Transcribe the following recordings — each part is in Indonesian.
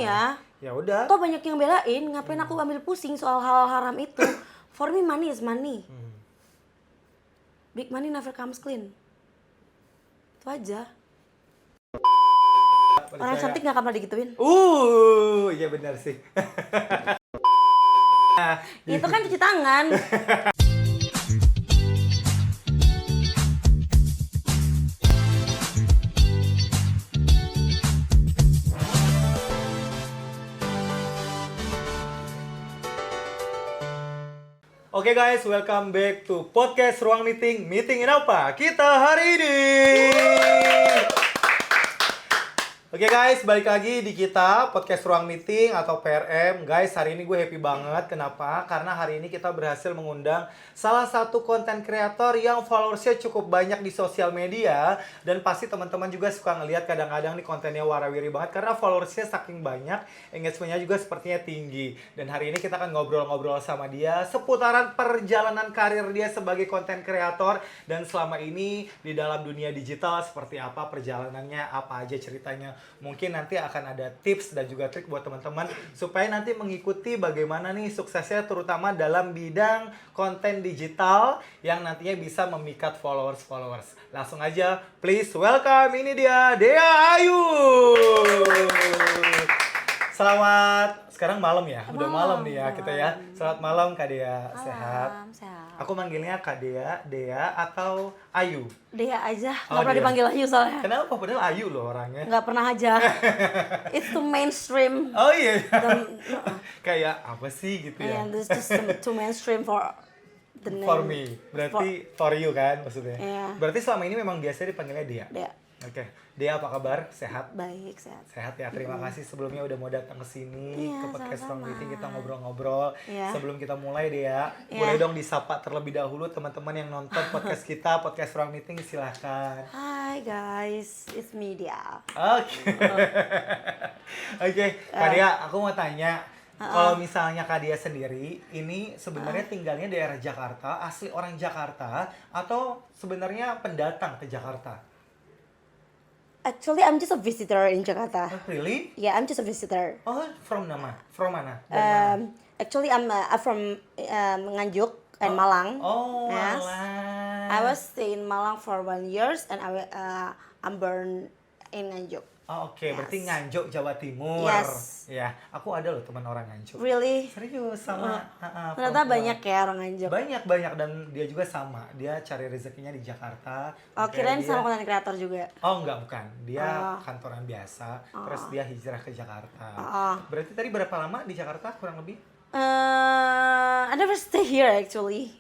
ya. Ya udah. Toh banyak yang belain, ngapain aku ambil pusing soal hal haram itu. For me money is money. Big money never comes clean. Itu aja. Orang cantik gak akan pernah digituin. Iya benar sih. Itu kan cuci tangan. Oke guys, welcome back to podcast Ruang Meeting. Meetingin apa kita hari ini? Oke guys, balik lagi di kita podcast Ruang Meeting atau PRM. Guys, hari ini gue happy banget. Kenapa? Karena hari ini kita berhasil mengundang salah satu konten kreator yang followersnya cukup banyak di sosial media. Dan pasti teman-teman juga suka ngeliat kadang-kadang nih kontennya warawiri banget. Karena followersnya saking banyak, engagementnya juga sepertinya tinggi. Dan hari ini kita akan ngobrol-ngobrol sama dia seputaran perjalanan karir dia sebagai konten kreator. Dan selama ini di dalam dunia digital seperti apa perjalanannya, apa aja ceritanya. Mungkin nanti akan ada tips dan juga trik buat teman-teman supaya nanti mengikuti bagaimana nih suksesnya terutama dalam bidang konten digital yang nantinya bisa memikat followers. Langsung aja, please welcome, ini dia Dea Ayu. Selamat, sekarang malam ya, udah malam nih ya kita ya. Selamat malam Kak Dea, sehat? Sehat. Aku manggilnya Kak Dea, Dea atau Ayu? Dea aja, Oh, nggak pernah Dea. dipanggil Ayu soalnya. Kenapa? Padahal Ayu loh orangnya. Nggak pernah aja. It's too mainstream. Oh iya. Dan, Kayak apa sih gitu ya? and it's just too mainstream for the name. For me. Berarti for you kan maksudnya. Iya. Berarti selama ini memang biasa dipanggilnya Dea. Dea. Oke. Dea apa kabar? Sehat? Baik, sehat. Sehat ya. Terima kasih sebelumnya udah mau datang ke sini Iya, ke podcast Ruang sama-sama. Meeting kita ngobrol-ngobrol. Iya. Sebelum kita mulai Dea, Iya. boleh dong disapa terlebih dahulu teman-teman yang nonton podcast kita, podcast Ruang Meeting, silahkan. Hi guys, it's me Dea. Oke. Oke, Kak Dea, aku mau tanya. Kalau misalnya Kak Dea sendiri, ini sebenarnya tinggalnya daerah Jakarta, asli orang Jakarta, atau sebenarnya pendatang ke Jakarta? Actually, I'm just a visitor in Jakarta. Oh, really? Yeah, I'm just a visitor. Oh, from mana? From mana? Dari mana? Actually, I'm from Nganjuk and Malang. Oh, Yes. Malang. I was stay in Malang for 1 year and I'm born in Nganjuk. Oh, oke. Berarti Yes. Nganjuk, Jawa Timur. Yes. Ya, aku ada loh teman orang Nganjuk. Really? Serius sama Ternyata perempuan. banyak ya orang Nganjuk. Banyak dan dia juga sama. Dia cari rezekinya di Jakarta. Oh, Makanya kirain dia- sama konten kreator juga. Oh enggak, bukan. Dia Oh. kantoran biasa, terus dia hijrah ke Jakarta. Oh. Berarti tadi berapa lama di Jakarta kurang lebih? I never stay here actually.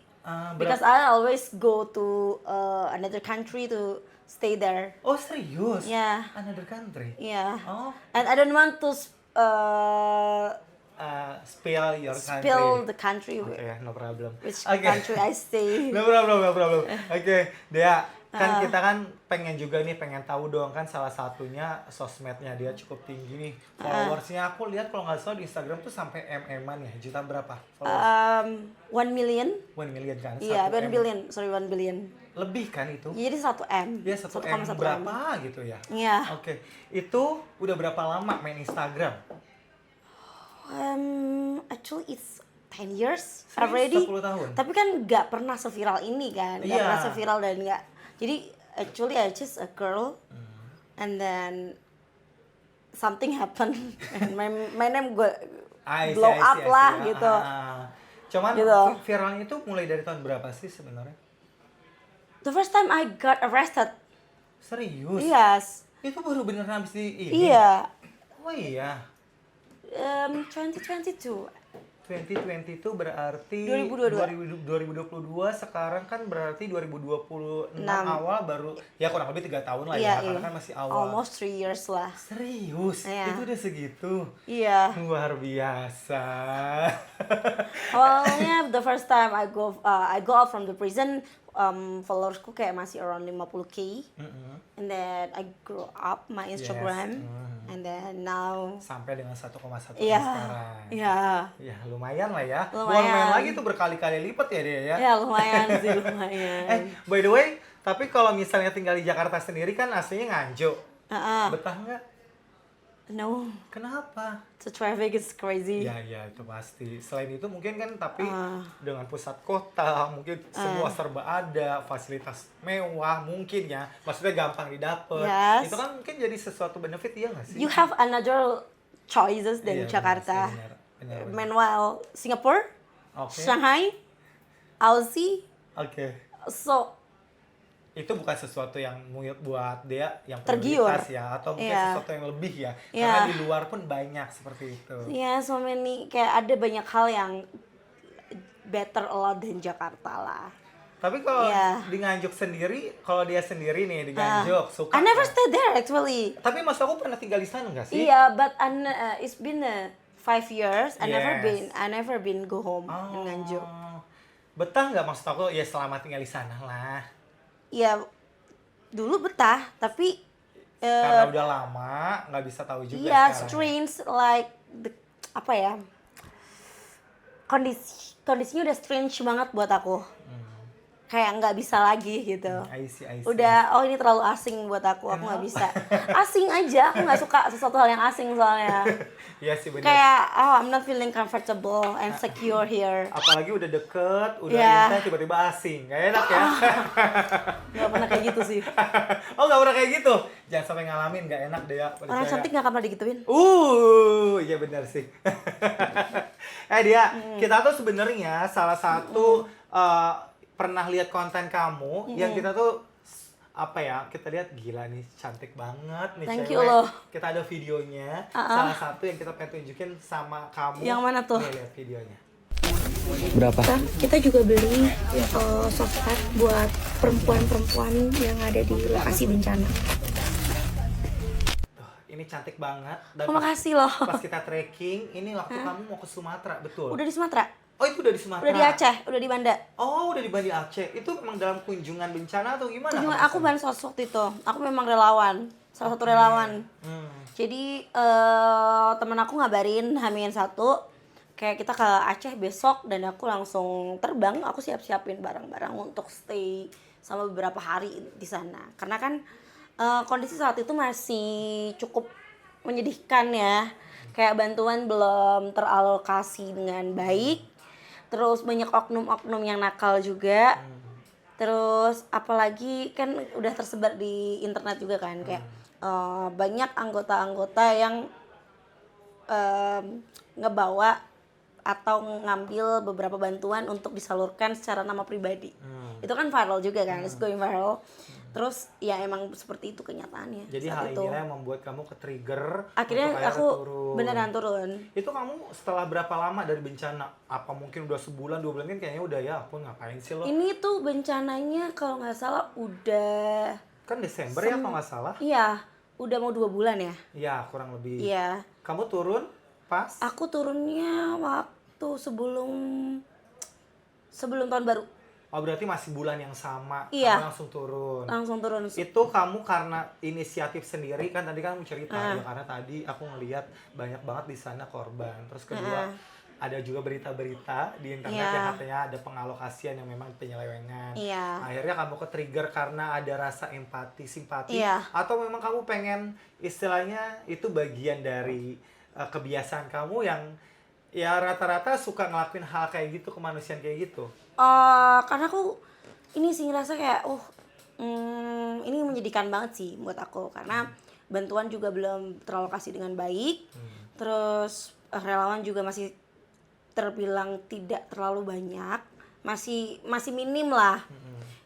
Because I always go to another country to stay there. Oh serius? Yeah. Another country? Yeah. Oh, And I don't want to spill your country. spill the country Oke, no problem. which Oke. country I stay. No problem. Oke, Dea, kan kita kan pengen juga nih, pengen tahu dong kan salah satunya sosmednya dia cukup tinggi nih. Followersnya aku lihat kalau nggak salah di Instagram tuh sampai MM-an ya. Juta berapa followers? 1 million? 1 million kan? Iya, 1 1 M. billion. Sorry, 1 billion. Lebih kan itu? Jadi 1 M. Dia 1 M 1,1 berapa gitu ya? Iya. Oke, itu udah berapa lama main Instagram? Actually it's 10 years Serius? already. 10 tahun? Tapi kan nggak pernah seviral ini kan. Nggak Iya. pernah seviral dan nggak. Jadi actually I just a girl and then something happened and my name got blow up lah gitu. Cuman Gitu. viralnya itu mulai dari tahun berapa sih sebenarnya? The first time I got arrested. Serius? Yes. Itu baru beneran habis di ini? Iya. Oh iya. 2022. 2020 itu berarti 2022. 2022, sekarang kan berarti 2026 awal baru ya kurang lebih 3 tahun lah Iya, ya, karena iya. kan masih awal. Almost 3 years lah. Serius? Iya. Itu udah segitu? Iya. Luar biasa. Awalnya the first time I go out from the prison, followersku kayak masih around 50K. And then I grow up my Instagram. And then now Sampai dengan 1,1 iya. sekarang. Iya. Ya lumayan lah ya. Lumayan. Bukan main lagi tuh berkali-kali lipat ya dia ya. Ya lumayan sih, lumayan. By the way, tapi kalau misalnya tinggal di Jakarta sendiri kan aslinya Nganjuk. Heeh. Betah nggak? No, Kenapa? the traffic is crazy. Ya itu pasti. Selain itu mungkin kan tapi dengan pusat kota mungkin semua serba ada, fasilitas mewah mungkin ya. Maksudnya gampang didapat. Yes. Itu kan mungkin jadi sesuatu benefit ya nggak sih? You have another choices than Iya, Jakarta. benar. Meanwhile, Singapore, Oke. Shanghai, Aussie, Oke. so Itu bukan sesuatu yang buat dia yang Tergiur. prioritas ya atau mungkin Iya. sesuatu yang lebih ya. Iya. Karena di luar pun banyak seperti itu. yeah, so many, kayak ada banyak hal yang better a lot than Jakarta lah. Tapi kalau Iya. di Nganjuk sendiri, kalau dia sendiri nih di Nganjuk suka. I never nggak? stay there actually. Tapi mas aku pernah tinggal di sana nggak sih? Yeah, but it's been 5 years. I Yes. never been go home in Nganjuk. Betah nggak maksud aku ya selama tinggal di sana lah. Ya dulu betah, tapi Karena udah lama nggak bisa tahu juga iya sekarang. strange like apa ya, kondisinya udah strange banget buat aku. Kayak nggak bisa lagi gitu. I see. Udah, oh ini terlalu asing buat aku nggak bisa. Asing aja, aku nggak suka sesuatu hal yang asing soalnya. Iya sih benar. Kayak I'm not feeling comfortable and secure here. Apalagi udah deket, udah Iya. intens tiba-tiba asing, gak enak ya. Nggak pernah kayak gitu sih. Oh nggak pernah kayak gitu. Jangan sampai ngalamin, gak enak deh ya. Orang cantik nggak akan pernah digituin. Iya benar sih. Dia, kita tuh sebenarnya salah satu pernah lihat konten kamu yang kita tuh apa ya, kita lihat gila nih cantik banget nih Thank cewek. you loh. Kita ada videonya, salah satu yang kita pengen tunjukin sama kamu. Yang mana tuh? Nih, lihat videonya. Berapa? Kita juga beli soft card buat perempuan-perempuan yang ada di lokasi bencana. Tuh, ini cantik banget. Dan Oh, makasih loh. pas kita trekking, ini waktu kamu mau ke Sumatera, betul? Udah di Sumatera? Oh itu udah di Sumatera? Udah di Aceh? Udah di Banda? Oh udah di Banda Aceh. Itu memang dalam kunjungan bencana atau gimana? Kunjungan kamu aku kesana? bansos waktu itu. Aku memang relawan. Salah satu relawan. Jadi temen aku ngabarin H-1 kayak kita ke Aceh besok dan aku langsung terbang. Aku siap-siapin barang-barang untuk stay sama beberapa hari di sana. Karena kan kondisi saat itu masih cukup menyedihkan ya. Kayak bantuan belum teralokasi dengan baik. Terus banyak oknum-oknum yang nakal juga. Terus apalagi kan udah tersebar di internet juga kan kayak banyak anggota-anggota yang ngebawa atau ngambil beberapa bantuan untuk disalurkan secara nama pribadi. Itu kan viral juga kan, it's going viral. Terus ya emang seperti itu kenyataannya. Jadi saat hal itu. inilah yang membuat kamu ke-trigger. Akhirnya untuk aku turun. beneran turun. Itu kamu setelah berapa lama dari bencana? Apa mungkin udah sebulan, 2 bulan kan kayaknya udah ya ampun ngapain sih lo? Ini tuh bencananya kalau nggak salah udah Kan Desember ya kalau nggak salah? iya, udah mau 2 bulan ya. Iya kurang lebih. Iya. Kamu turun pas? Aku turunnya waktu sebelum tahun baru. Oh berarti masih bulan yang sama, Iya. kamu langsung turun. Langsung turun. Itu kamu karena inisiatif sendiri kan tadi kan kamu cerita ya karena tadi aku ngelihat banyak banget di sana korban. Terus kedua ada juga berita-berita di internet Iya. yang katanya ada pengalokasian yang memang penyelewengan. Iya. Akhirnya kamu ke-trigger karena ada rasa empati, simpati Iya. atau memang kamu pengen istilahnya itu bagian dari kebiasaan kamu yang ya rata-rata suka ngelakuin hal kayak gitu, kemanusiaan kayak gitu. Karena aku ini sih ngerasa kayak ini menyedihkan banget sih buat aku karena bantuan juga belum teralokasi dengan baik. Terus relawan juga masih terbilang tidak terlalu banyak, masih minim lah.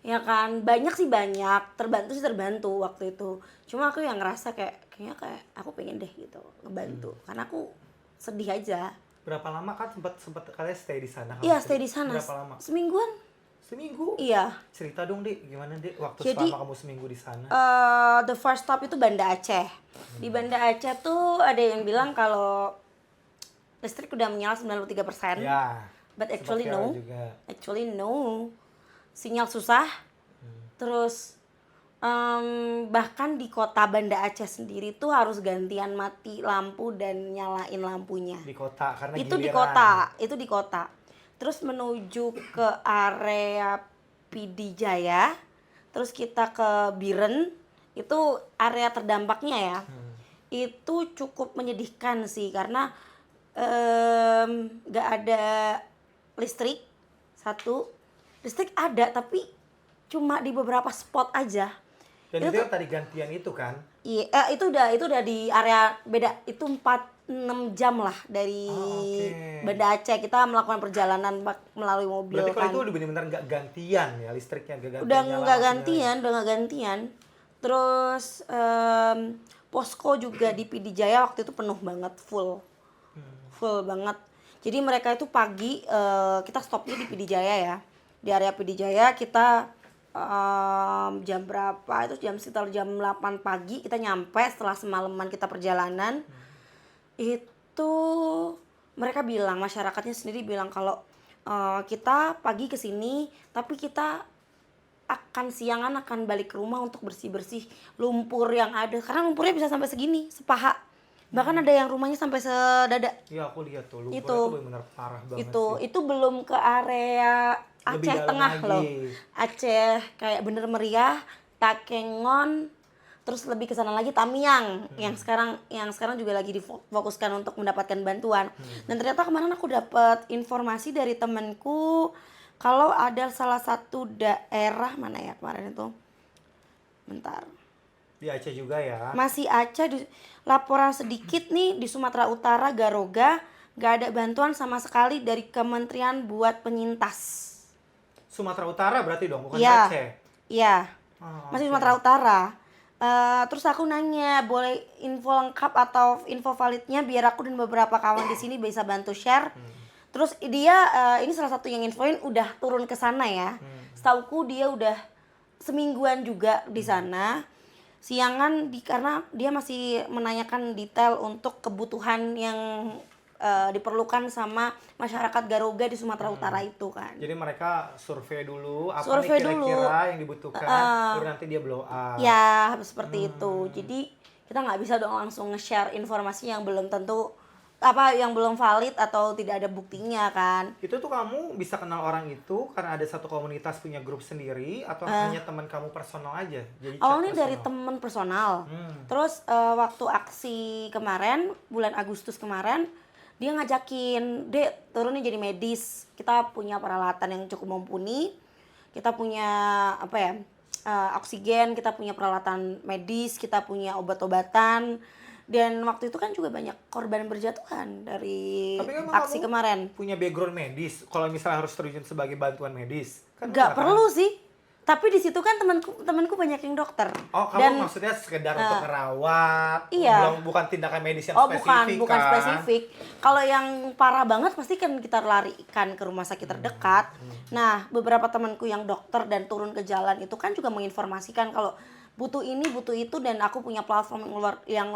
Ya kan, banyak sih banyak, terbantu sih terbantu waktu itu. Cuma aku yang ngerasa kayaknya aku pengen deh gitu ngebantu karena aku sedih aja. Berapa lama kan sempat kalian stay di sana? Iya, Kamu stay di sana. Berapa lama? Semingguan. Seminggu. Iya. Cerita dong, Dik. Gimana, Dik? Waktu Jadi, selama kamu seminggu di sana. The first stop itu Banda Aceh. Di Banda Aceh tuh ada yang bilang kalau listrik udah menyala 93%. Ya. But sempat actually viral no. juga. Actually no. Sinyal susah. Terus bahkan di kota Banda Aceh sendiri tuh harus gantian mati lampu dan nyalain lampunya. Di kota karena Itu di giliran. kota. Terus menuju ke area PD Jaya, terus kita ke Biren, itu area terdampaknya ya. itu cukup menyedihkan sih karena nggak ada listrik. Satu, listrik ada tapi cuma di beberapa spot aja. Dan Itu itu tuh- yang tadi gantian itu kan? Iya, itu udah di area beda. Itu 4-6 jam lah dari Oke. Banda Aceh. Kita melakukan perjalanan melalui mobil Berarti kalau kan. itu udah benar-benar nggak gantian ya listriknya, nggak gantian Udah nyala nggak apinya. gantian, udah nggak gantian. Terus posko juga di PD Jaya waktu itu penuh banget, full banget. Jadi mereka itu pagi kita stopnya di PD Jaya ya, di area PD Jaya kita jam berapa itu sekitar jam 8 pagi kita nyampe setelah semalaman kita perjalanan. Itu mereka bilang, masyarakatnya sendiri bilang kalau kita pagi ke sini tapi kita akan siangan akan balik ke rumah untuk bersih-bersih lumpur yang ada karena lumpurnya bisa sampai segini, sepaha. Bahkan ada yang rumahnya sampai sedada. Iya aku lihat tuh lumpurnya Itu. tuh benar-benar parah banget sih. Itu belum ke area Lebih Aceh dalam Tengah lagi. loh. Aceh kayak bener meriah, Takengon, terus lebih ke sana lagi Tamiang yang sekarang juga lagi difokuskan untuk mendapatkan bantuan. Dan ternyata kemarin aku dapat informasi dari temanku kalau ada salah satu daerah mana ya kemarin itu. Bentar. Di Aceh juga ya. Masih Aceh laporan sedikit nih di Sumatera Utara Garoga gak ada bantuan sama sekali dari Kementerian buat penyintas. Sumatera Utara berarti dong, bukan Iya. Aceh. Iya. Oh, Masih oke. Sumatera Utara. Terus aku nanya, boleh info lengkap atau info validnya biar aku dan beberapa kawan di sini bisa bantu share. Terus dia ini salah satu yang infoin udah turun ke sana ya. Setauku dia udah semingguan juga di sana. Siangan karena dia masih menanyakan detail untuk kebutuhan yang diperlukan sama masyarakat Garoga di Sumatera Utara itu kan. Jadi mereka survei dulu apa Survei nih kira-kira dulu. yang dibutuhkan, baru nanti dia blow up. Ya seperti itu. Jadi kita nggak bisa dong langsung nge-share informasi yang belum tentu yang belum valid atau tidak ada buktinya kan. Itu tuh kamu bisa kenal orang itu karena ada satu komunitas punya grup sendiri atau hanya teman kamu personal aja? Jadi chat Awalnya dari personal? temen personal. Hmm. Terus waktu aksi kemarin bulan Agustus kemarin dia ngajakin, "Dek, turunin jadi medis. Kita punya peralatan yang cukup mumpuni. Kita punya oksigen, kita punya peralatan medis, kita punya obat-obatan." Dan waktu itu kan juga banyak korban berjatuhan dari Tapi emang aksi kamu kemarin. punya background medis kalau misalnya harus terjun sebagai bantuan medis kan Nggak enggak, perlu sih. Tapi di situ kan temanku banyak yang dokter. Oh, kamu Dan maksudnya sekedar untuk merawat, iya. bukan tindakan medis yang oh spesifik bukan kan? spesifik. Kalau yang parah banget pasti kan kita larikan ke rumah sakit terdekat. Nah, beberapa temanku yang dokter dan turun ke jalan itu kan juga menginformasikan kalau butuh ini, butuh itu, dan aku punya platform yang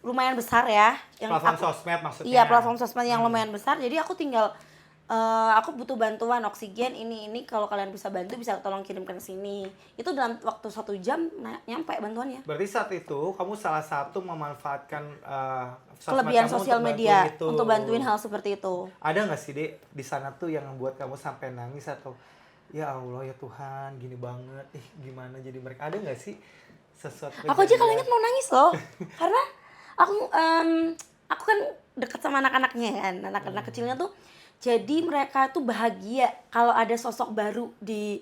lumayan besar ya. Platform sosmed maksudnya. Iya, platform sosmed yang lumayan besar. Jadi aku tinggal aku butuh bantuan oksigen ini kalau kalian bisa bantu bisa tolong kirimkan ke sini. Itu dalam waktu 1 jam nyampe bantuannya. Berarti saat itu kamu salah satu memanfaatkan sosmed Kelebihan kamu sosial untuk media bantuin itu. untuk bantuin hal seperti itu. Ada nggak sih Dek di sana tuh yang membuat kamu sampai nangis atau ya Allah ya Tuhan gini banget, gimana jadi mereka, ada nggak sih sesuatu? Aku aja kalau ingat mau nangis loh, karena aku kan dekat sama anak-anaknya kan, anak-anak kecilnya tuh, jadi mereka tuh bahagia kalau ada sosok baru di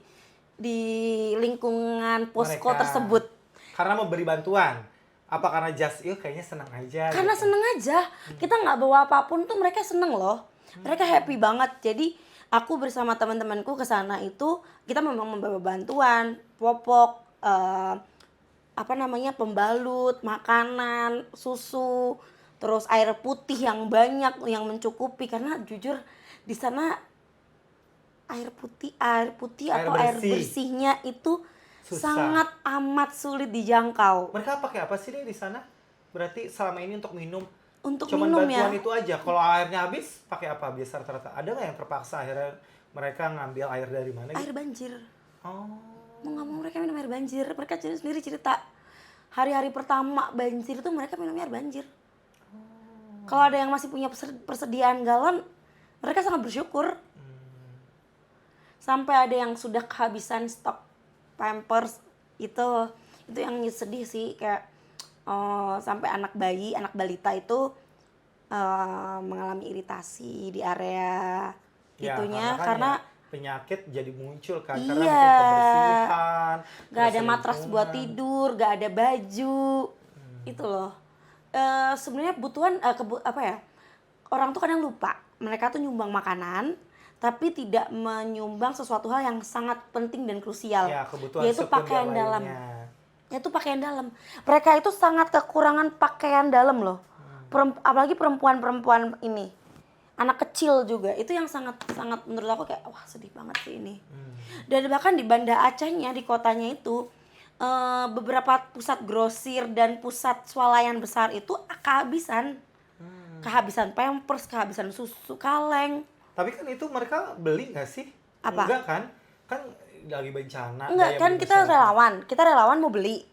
lingkungan posko Mereka. tersebut. Karena memberi bantuan. Apa karena kayaknya senang aja. Karena gitu. seneng aja, kita nggak bawa apapun tuh mereka seneng loh, mereka happy banget. Jadi aku bersama teman-temanku ke sana itu kita memang membawa bantuan, popok, pembalut, makanan, susu, terus air putih yang banyak yang mencukupi karena jujur di sana air putih atau air bersih. bersihnya itu Susah. sangat amat sulit dijangkau. Mereka pakai apa sih nih di sana? Berarti selama ini untuk minum Untuk cuman minum ya. bantuan itu aja. Kalau airnya habis pakai apa biasa rata-rata? Ada nggak yang terpaksa akhirnya mereka ngambil air dari mana? Air banjir. Oh. Mau nggak mau mereka minum air banjir. Mereka sendiri cerita hari-hari pertama banjir itu mereka minum air banjir. Kalau ada yang masih punya persediaan galon, mereka sangat bersyukur. Sampai ada yang sudah kehabisan stok Pampers itu yang sedih sih, kayak sampai anak bayi, anak balita itu mengalami iritasi di area Ya, itunya karena karena penyakit jadi muncul kan karena iya, mungkin kebersihan, gak terus ada matras buat lingkungan. tidur, gak ada baju, itu loh. Sebenarnya kebutuhan apa ya? Orang tuh kadang lupa, mereka tuh nyumbang makanan, tapi tidak menyumbang sesuatu hal yang sangat penting dan krusial, Ya, kebutuhan yaitu sekunder pakaian dalam. lainnya. Yaitu pakaian dalam. Mereka itu sangat kekurangan pakaian dalam loh. Apalagi perempuan-perempuan ini. Anak kecil juga. Itu yang sangat sangat menurut aku kayak wah sedih banget sih ini. Dan bahkan di Banda Acehnya, di kotanya itu beberapa pusat grosir dan pusat swalayan besar itu kehabisan. Kehabisan pampers, kehabisan susu kaleng. Tapi kan itu mereka beli nggak sih? Apa? Enggak kan? Kan lagi bencana. Enggak, daya kan beli kita masyarakat. relawan. Kita relawan mau beli.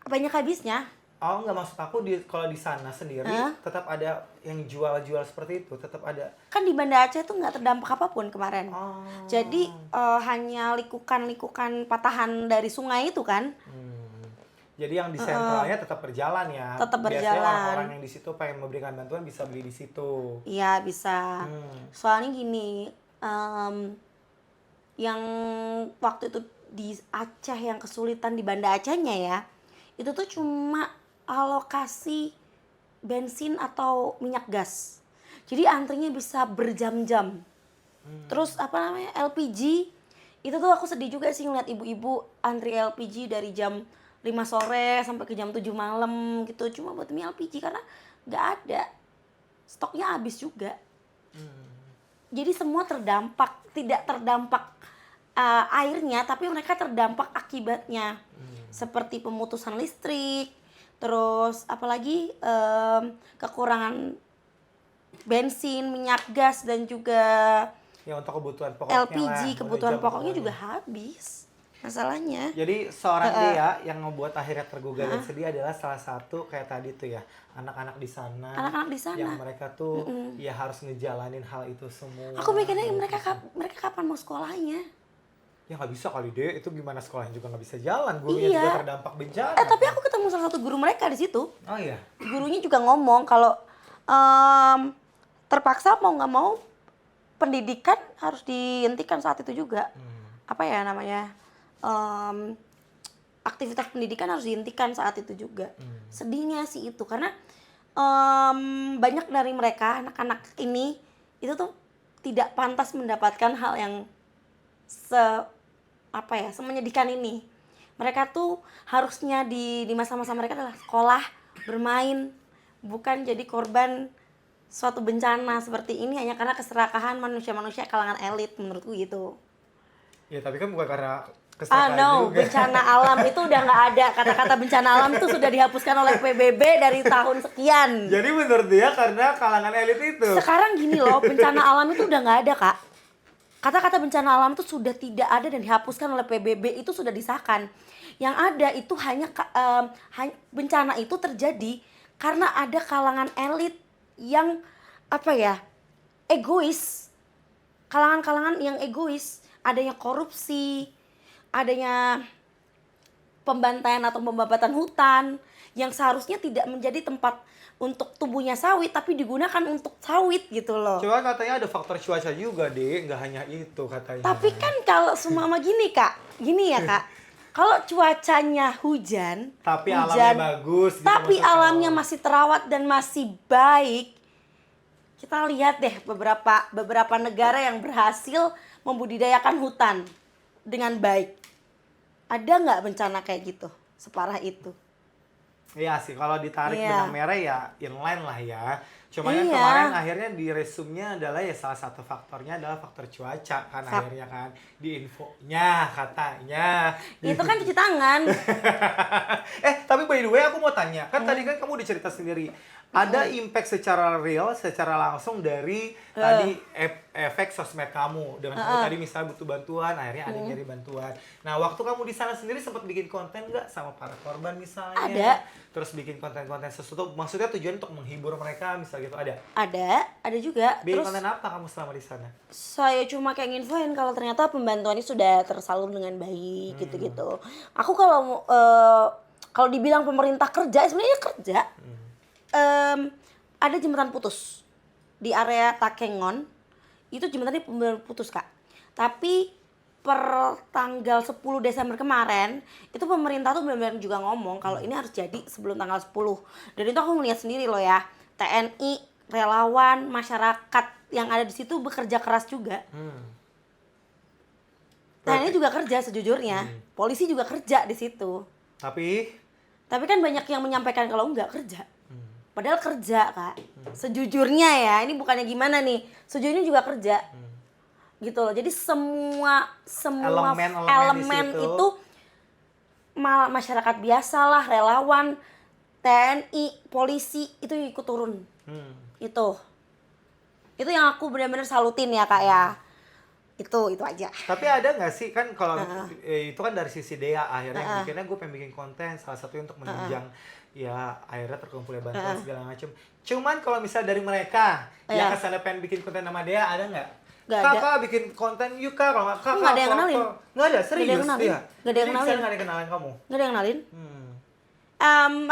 Banyak habisnya. Oh, nggak, maksud aku kalau di sana sendiri Hah? tetap ada yang jual-jual seperti itu, tetap ada. Kan di Banda Aceh tuh nggak terdampak apapun kemarin. Oh. Jadi hanya likukan-likukan patahan dari sungai itu kan. Jadi yang di sentralnya tetap berjalan ya. Tetap Biasanya berjalan. orang-orang yang di situ pengen memberikan bantuan bisa beli di situ. Iya bisa. Soalnya gini, yang waktu itu di Aceh yang kesulitan di Banda Acehnya ya, itu tuh cuma alokasi bensin atau minyak gas. Jadi antrinya bisa berjam-jam. Terus apa namanya LPG, itu tuh aku sedih juga sih ngeliat ibu-ibu antri LPG dari jam 5 sore sampai ke jam 7 malam gitu. Cuma buat mie LPG karena nggak ada. Stoknya habis juga. Jadi semua terdampak, tidak terdampak airnya, tapi mereka terdampak akibatnya. Seperti pemutusan listrik, terus apalagi kekurangan bensin, minyak gas, dan juga Ya untuk kebutuhan pokoknya LPG, lah, kebutuhan boleh pokoknya jam juga habis. Masalahnya. Jadi seorang Dea yang membuat akhirnya tergugah dan sedih adalah salah satu kayak tadi tuh ya, anak-anak di sana. Anak-anak di sana. Yang mereka tuh ya harus ngejalanin hal itu semua. Aku mikirnya mereka kapan mau sekolahnya? Ya nggak bisa kali deh, itu gimana sekolahnya juga nggak bisa jalan, gurunya Iya. juga terdampak bencana. Tapi aku ketemu salah satu guru mereka di situ. Oh iya. Gurunya juga ngomong kalau terpaksa mau nggak mau pendidikan harus dihentikan saat itu juga. Apa ya namanya, aktivitas pendidikan harus dihentikan saat itu juga. Sedihnya sih itu karena banyak dari mereka anak-anak ini itu tuh tidak pantas mendapatkan hal yang semenyedihkan ini. Mereka tuh harusnya di masa-masa mereka adalah sekolah, bermain, bukan jadi korban suatu bencana seperti ini hanya karena keserakahan manusia-manusia kalangan elit, menurutku gitu. Ya tapi kan bukan karena kesalahan juga. Bencana alam itu udah nggak ada. Kata-kata bencana alam itu sudah dihapuskan oleh PBB dari tahun sekian. Jadi menurut dia karena kalangan elit itu. Sekarang gini loh, bencana alam itu udah nggak ada, Kak. Kata-kata bencana alam itu sudah tidak ada dan dihapuskan oleh PBB, itu sudah disahkan. Yang ada itu hanya bencana itu terjadi karena ada kalangan elit yang egois. Kalangan-kalangan yang egois, adanya korupsi, adanya pembantaian atau pembabatan hutan yang seharusnya tidak menjadi tempat untuk tumbuhnya sawit tapi digunakan untuk sawit gitu loh. Cuma katanya ada faktor cuaca juga deh, nggak hanya itu katanya. Tapi kan kalau semua gini ya Kak, kalau cuacanya hujan, Tapi alamnya bagus gitu tapi maksudnya. alamnya masih terawat dan masih baik. Kita lihat deh beberapa negara yang berhasil membudidayakan hutan dengan baik. Ada nggak bencana kayak gitu, separah itu? Iya sih, kalau ditarik Iya. benang merah ya inline lah ya. Cuma kan Iya. kemarin akhirnya di resumnya adalah ya salah satu faktornya adalah faktor cuaca kan akhirnya kan. Di infonya katanya. Itu kan cuci tangan. Tapi by the way aku mau tanya, kan tadi kan kamu udah cerita sendiri. Ada impact secara real, secara langsung dari tadi efek sosmed kamu. Dengan kamu tadi misalnya butuh bantuan, akhirnya ada yang nyari bantuan. Nah, waktu kamu di sana sendiri sempat bikin konten nggak sama para korban misalnya? Ada. Terus bikin konten-konten sesuatu, maksudnya tujuan untuk menghibur mereka, misalnya gitu, ada? Ada juga. Bikin Terus konten apa kamu selama di sana? saya cuma kayak nginfoin kalau ternyata pembantuannya sudah tersalur dengan baik gitu-gitu. Aku kalau Kalau dibilang pemerintah kerja, sebenarnya kerja. Ada jembatan putus di area Takengon, itu jembatannya benar putus Kak. Tapi per tanggal 10 Desember kemarin, itu pemerintah tuh benar-benar juga ngomong kalau ini harus jadi sebelum tanggal 10. Dan itu aku ngeliat sendiri loh ya, TNI, relawan, masyarakat yang ada di situ bekerja keras juga. TNI juga kerja sejujurnya, polisi juga kerja di situ. Tapi kan banyak yang menyampaikan kalau enggak kerja. Padahal kerja Kak. Sejujurnya ya, ini bukannya gimana nih, sejujurnya juga kerja. Gitu loh. Jadi semua elemen itu masyarakat biasa lah, relawan, TNI, polisi itu ikut turun. Itu yang aku benar-benar salutin ya Kak ya. Itu aja. Tapi ada nggak sih kan kalau itu kan dari sisi Dea akhirnya bikinnya gue pengen bikin konten salah satunya untuk menunjang ya akhirnya terkumpulnya bantuan segala macam. Cuman kalau misal dari mereka yang kesana pengen bikin konten sama Dea ada nggak? Kakak bikin konten yuk Kak, kalau kakak nggak ada yang kenalin. Nggak ada, serius dia. Nggak ada yang kenalin. Nggak ada yang kenalin kamu. Nggak ada yang kenalin.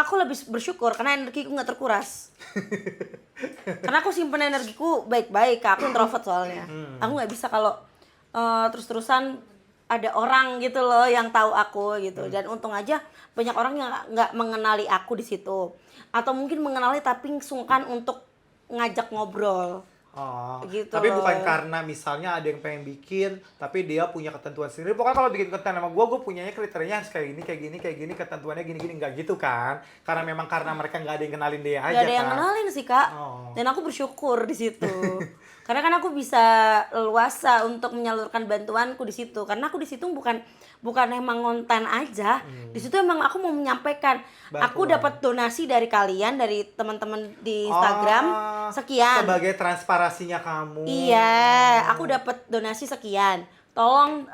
Aku lebih bersyukur karena energiku nggak terkuras. Karena aku simpen energiku baik-baik Kak, aku introvert soalnya. Aku nggak bisa kalau terus-terusan ada orang gitu loh yang tahu aku gitu. Dan untung aja banyak orang yang nggak mengenali aku di situ, atau mungkin mengenali tapi sungkan untuk ngajak ngobrol. Gitu tapi loh. bukan karena misalnya ada yang pengen bikin tapi dia punya ketentuan sendiri. Pokoknya kalau bikin konten sama gue punyanya kriterianya harus kayak gini, ketentuannya gini, nggak gitu kan? Karena memang karena mereka nggak ada yang kenalin dia aja. Nggak ada yang kenalin sih Kak. Dan aku bersyukur di situ. Karena kan aku bisa leluasa untuk menyalurkan bantuanku di situ. Karena aku di situ bukan emang konten aja. Di situ emang aku mau menyampaikan. Bantuan. Aku dapat donasi dari kalian, dari teman-teman di Instagram sekian. Sebagai transparasinya kamu. Iya, aku dapat donasi sekian. Tolong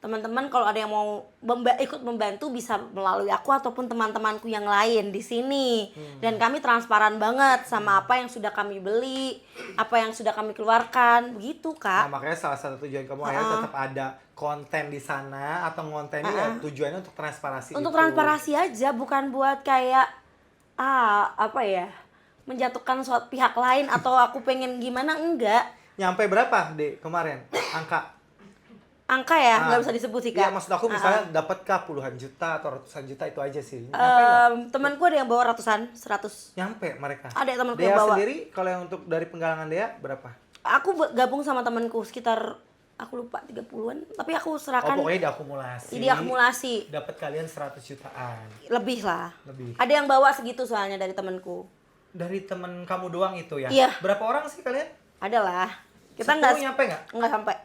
teman-teman kalau ada yang mau ikut membantu bisa melalui aku ataupun teman-temanku yang lain di sini. Dan kami transparan banget sama apa yang sudah kami beli, apa yang sudah kami keluarkan, begitu Kak. Nah, makanya salah satu tujuan kamu akhirnya tetap ada konten di sana atau kontennya ya tujuannya untuk transparansi. Untuk itu. transparansi aja, bukan buat kayak apa ya, menjatuhkan suatu pihak lain atau aku pengen gimana, enggak. Nyampe berapa Dek kemarin Angka ya, nggak bisa disebut sih Kak. Iya, maksud aku misalnya dapat puluhan juta atau ratusan juta itu aja sih. Temanku ada yang bawa ratusan, 100. Nyampe mereka. Ada temanku Dea yang bawa. sendiri kalau yang untuk dari penggalangan Dea berapa? Aku gabung sama temanku sekitar, aku lupa 30-an, tapi aku serahkan. Pokoknya diakumulasi. Diakumulasi. Dapat kalian 100 jutaan. Lebih lah. Lebih. Ada yang bawa segitu soalnya dari temanku. Dari temen kamu doang itu ya? Iya. Berapa orang sih kalian? Ada lah. Kita 10 nyampe nggak? Nggak sampai.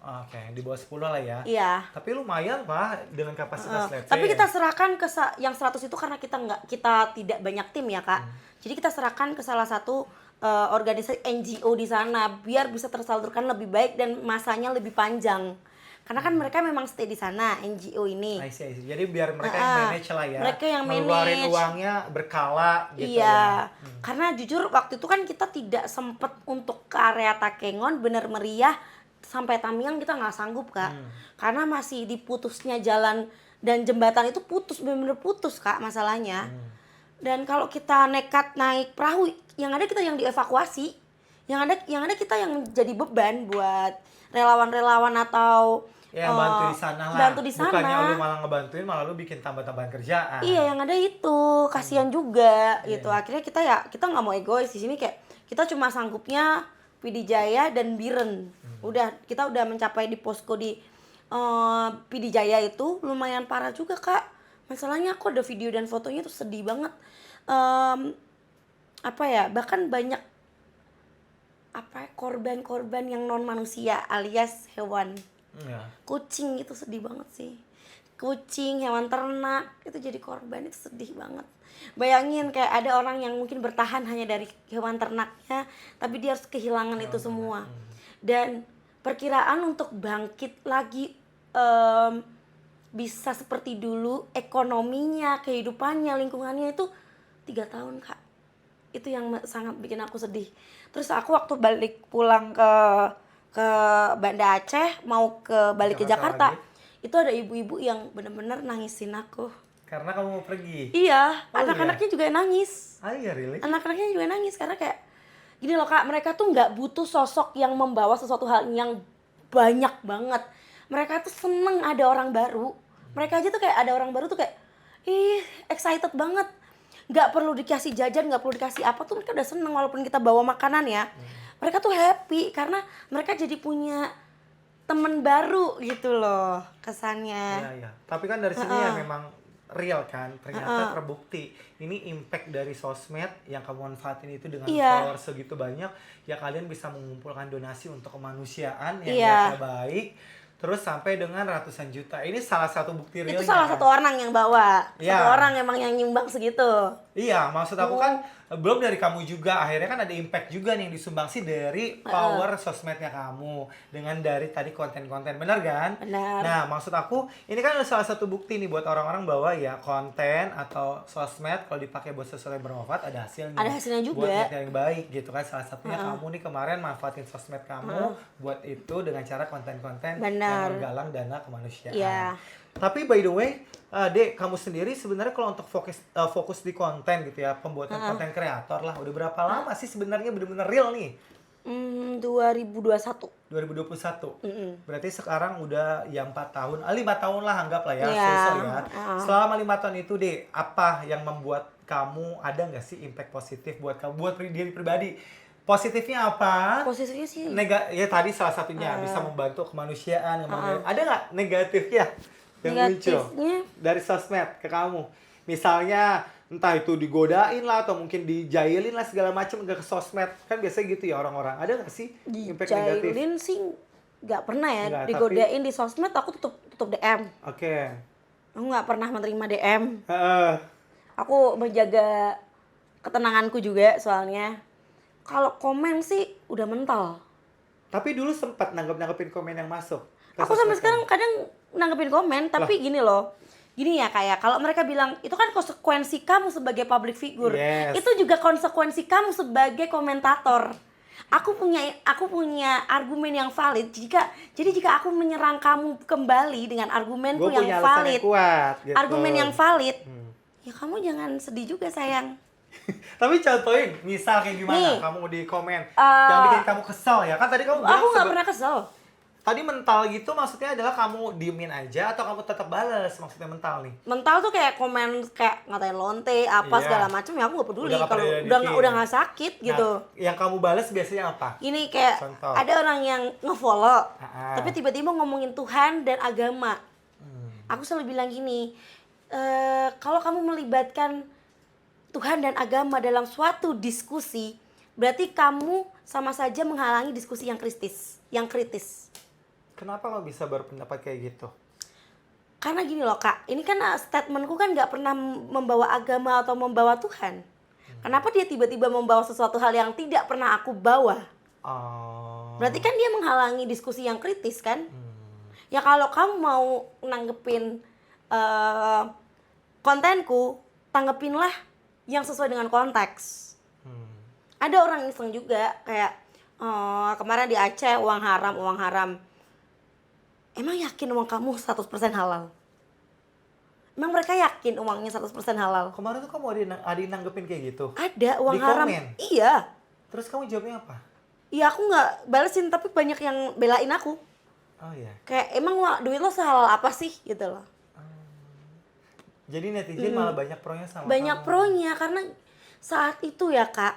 Oke, di bawah 10 lah ya. Iya. Tapi lumayan Pak dengan kapasitas let's say. Tapi kita serahkan ke yang 100 itu karena kita tidak banyak tim ya Kak. Jadi kita serahkan ke salah satu organisasi NGO di sana biar bisa tersalurkan lebih baik dan masanya lebih panjang. Karena kan mereka memang stay di sana, NGO ini. I see. Jadi biar mereka yang manage lah ya. Mereka yang ngeluarin manage. uangnya berkala gitu Iya. ya. Karena jujur waktu itu kan kita tidak sempet untuk ke area Takengon bener meriah. Sampai Tamiang kita nggak sanggup Kak. Karena masih diputusnya jalan dan jembatan itu putus, bener-bener putus Kak masalahnya. Dan kalau kita nekat naik perahu, yang ada kita yang dievakuasi. Yang ada kita yang jadi beban buat relawan-relawan atau Ya bantu di sana lah. Bantu di sana. Bukannya lu malah ngebantuin, malah lu bikin tambah-tambahan kerjaan. Iya, yang ada itu kasihan juga gitu. Akhirnya kita nggak mau egois di sini, kayak kita cuma sanggupnya Pidijaya dan Biren. Kita udah mencapai di posko di Pidijaya itu lumayan parah juga Kak. Masalahnya aku ada video dan fotonya tuh sedih banget. Bahkan banyak korban-korban yang non manusia alias hewan. Kucing itu sedih banget sih. Kucing, hewan ternak itu jadi korban, itu sedih banget. Bayangin kayak ada orang yang mungkin bertahan hanya dari hewan ternaknya, tapi dia harus kehilangan itu semua. Dan perkiraan untuk bangkit lagi bisa seperti dulu ekonominya, kehidupannya, lingkungannya itu 3 tahun Kak. Itu yang sangat bikin aku sedih. Terus aku waktu balik pulang ke Banda Aceh mau balik ke Jakarta, itu ada ibu-ibu yang benar-benar nangisin aku. Karena kamu mau pergi. Iya, Oh, anak-anaknya juga nangis. Ah iya, really? Anak-anaknya juga nangis karena kayak gini loh Kak, mereka tuh nggak butuh sosok yang membawa sesuatu hal yang banyak banget. Mereka tuh seneng ada orang baru. Mereka aja tuh kayak ada orang baru tuh kayak excited banget. Nggak perlu dikasih jajan, nggak perlu dikasih apa tuh mereka udah seneng walaupun kita bawa makanan ya. Mereka tuh happy karena mereka jadi punya temen baru gitu loh kesannya. Iya, iya. Tapi kan dari sini ya memang real kan, ternyata terbukti ini impact dari sosmed yang kamu manfaatin itu dengan follower segitu banyak, ya kalian bisa mengumpulkan donasi untuk kemanusiaan yang baik, terus sampai dengan ratusan juta. Ini salah satu bukti realnya. Itu salah satu orang yang bawa, satu orang emang yang nyumbang segitu. Iya, maksud aku kan belum dari kamu juga, akhirnya kan ada impact juga nih yang disumbangsi dari power sosmednya kamu dengan dari tadi konten-konten, benar kan? Benar. Nah, maksud aku ini kan salah satu bukti nih buat orang-orang bahwa ya konten atau sosmed kalau dipakai buat sesuatu yang bermanfaat ada hasilnya. Ada hasilnya juga. Buat yang baik gitu kan. Salah satunya kamu nih kemarin manfaatin sosmed kamu buat itu dengan cara konten-konten yang menggalang dana kemanusiaan. Iya. Tapi by the way, Dek, kamu sendiri sebenarnya kalau untuk fokus di konten gitu ya, pembuatan konten kreator lah, udah berapa lama sih sebenarnya bener-bener real nih? 2021. 2021. Berarti sekarang udah ya 4 tahun, 5 tahun lah anggap lah ya, Iya. so ya. Selama 5 tahun itu, Dek, apa yang membuat kamu ada nggak sih impact positif buat kamu, buat diri pribadi? Positifnya apa? Posisinya sih Ya tadi salah satunya bisa membantu kemanusiaan. Ada nggak negatifnya yang muncul negatifnya dari sosmed ke kamu? Misalnya entah itu digodain lah atau mungkin dijailin lah segala macam ke sosmed, kan biasanya gitu ya orang-orang. Ada nggak sih impact negatif? dijailin sih nggak pernah ya. Nggak, Digodain di sosmed aku tutup DM. Oke. Aku nggak pernah menerima DM. Heeh. Aku menjaga ketenanganku juga soalnya. Kalau komen sih udah mental. Tapi dulu sempat nanggepin komen yang masuk. ke Aku sampai sosmed sekarang kadang nanggepin komen, tapi gini loh. Gini ya kayak kalau mereka bilang itu kan konsekuensi kamu sebagai public figure. Yes. Itu juga konsekuensi kamu sebagai komentator. Aku punya argumen yang valid. Jadi jika aku menyerang kamu kembali dengan argumenku Gua punya yang alasan valid, yang kuat, gitu. argumen yang valid, ya kamu jangan sedih juga sayang. Tapi contohin, misal kayak gimana Nih, kamu di komen yang bikin kamu kesel ya? Kan tadi kamu bilang Aku nggak pernah kesel. Tadi mental gitu maksudnya adalah kamu diemin aja atau kamu tetap balas, maksudnya mental nih? Mental tuh kayak komen kayak ngatain lonte apa Iya. segala macam ya aku nggak peduli Udah nggak kalau peduli. udah nggak sakit gitu. Nah, yang kamu balas biasanya apa? Ini kayak Contoh. ada orang yang ngefollow, Ah. tapi tiba-tiba ngomongin Tuhan dan agama. Aku selalu bilang gini, kalau kamu melibatkan Tuhan dan agama dalam suatu diskusi, berarti kamu sama saja menghalangi diskusi yang kritis. Kenapa kamu bisa berpendapat kayak gitu? Karena gini loh Kak, ini kan statementku kan nggak pernah membawa agama atau membawa Tuhan. Kenapa dia tiba-tiba membawa sesuatu hal yang tidak pernah aku bawa? Oh. Berarti kan dia menghalangi diskusi yang kritis kan? Ya kalau kamu mau nanggepin kontenku, tanggepinlah yang sesuai dengan konteks. Ada orang iseng juga kayak kemarin di Aceh uang haram. Emang yakin uang kamu 100% halal? Emang mereka yakin uangnya 100% halal? Kemarin tuh kamu ada yang nanggepin kayak gitu? Ada uang Di haram. komen? Iya. Terus kamu jawabnya apa? Iya aku nggak balesin tapi banyak yang belain aku. Oh iya. Kayak emang duit lo sehalal apa sih gitu loh. Jadi netizen malah banyak pronya sama Banyak kamu. pronya karena saat itu ya Kak,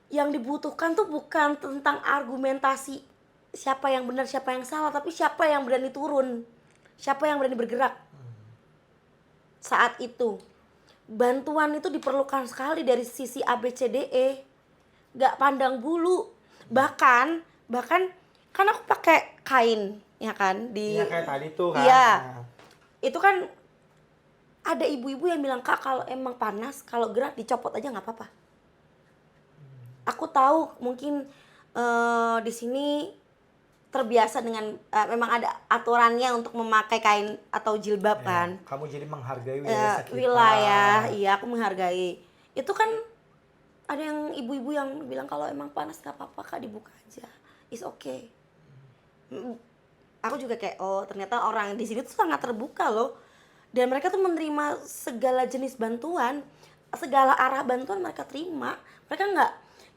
yang dibutuhkan tuh bukan tentang argumentasi siapa yang benar siapa yang salah, tapi siapa yang berani turun, siapa yang berani bergerak. Saat itu bantuan itu diperlukan sekali dari sisi ABCDE, nggak pandang bulu. Bahkan kan aku pakai kain ya kan di. Iya kayak tadi tuh kan. Iya. Nah. Itu kan ada ibu-ibu yang bilang Kak kalau emang panas kalau gerak dicopot aja nggak apa-apa. Aku tahu mungkin di sini terbiasa dengan memang ada aturannya untuk memakai kain atau jilbab kan. Kamu jadi menghargai wilayah sekitar. Wilayah, iya aku menghargai. Itu kan ada yang ibu-ibu yang bilang kalau emang panas nggak apa-apa Kak dibuka aja, it's okay. Aku juga kayak oh ternyata orang di sini tuh sangat terbuka loh Dan mereka tuh menerima segala jenis bantuan, segala arah bantuan mereka terima. Mereka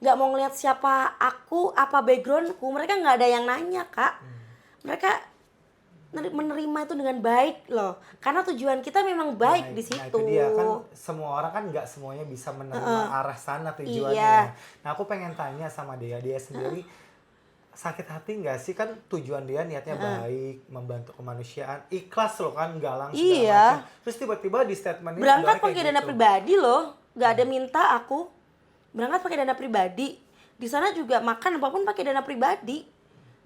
nggak mau ngeliat siapa aku, apa backgroundku. Mereka nggak ada yang nanya, Kak. Mereka menerima itu dengan baik loh, karena tujuan kita memang baik di situ. Nah, itu dia kan, semua orang kan nggak semuanya bisa menerima arah sana tujuannya. Iya. Nah, aku pengen tanya sama dia sendiri, sakit hati nggak sih? Kan tujuan dia niatnya baik, membantu kemanusiaan, ikhlas loh kan, galang segala Iya. macam. Terus tiba-tiba di statement ini Berangkat kayak pakai dana gitu. pribadi loh, nggak ada minta aku. Berangkat pakai dana pribadi, di sana juga makan apapun pakai dana pribadi,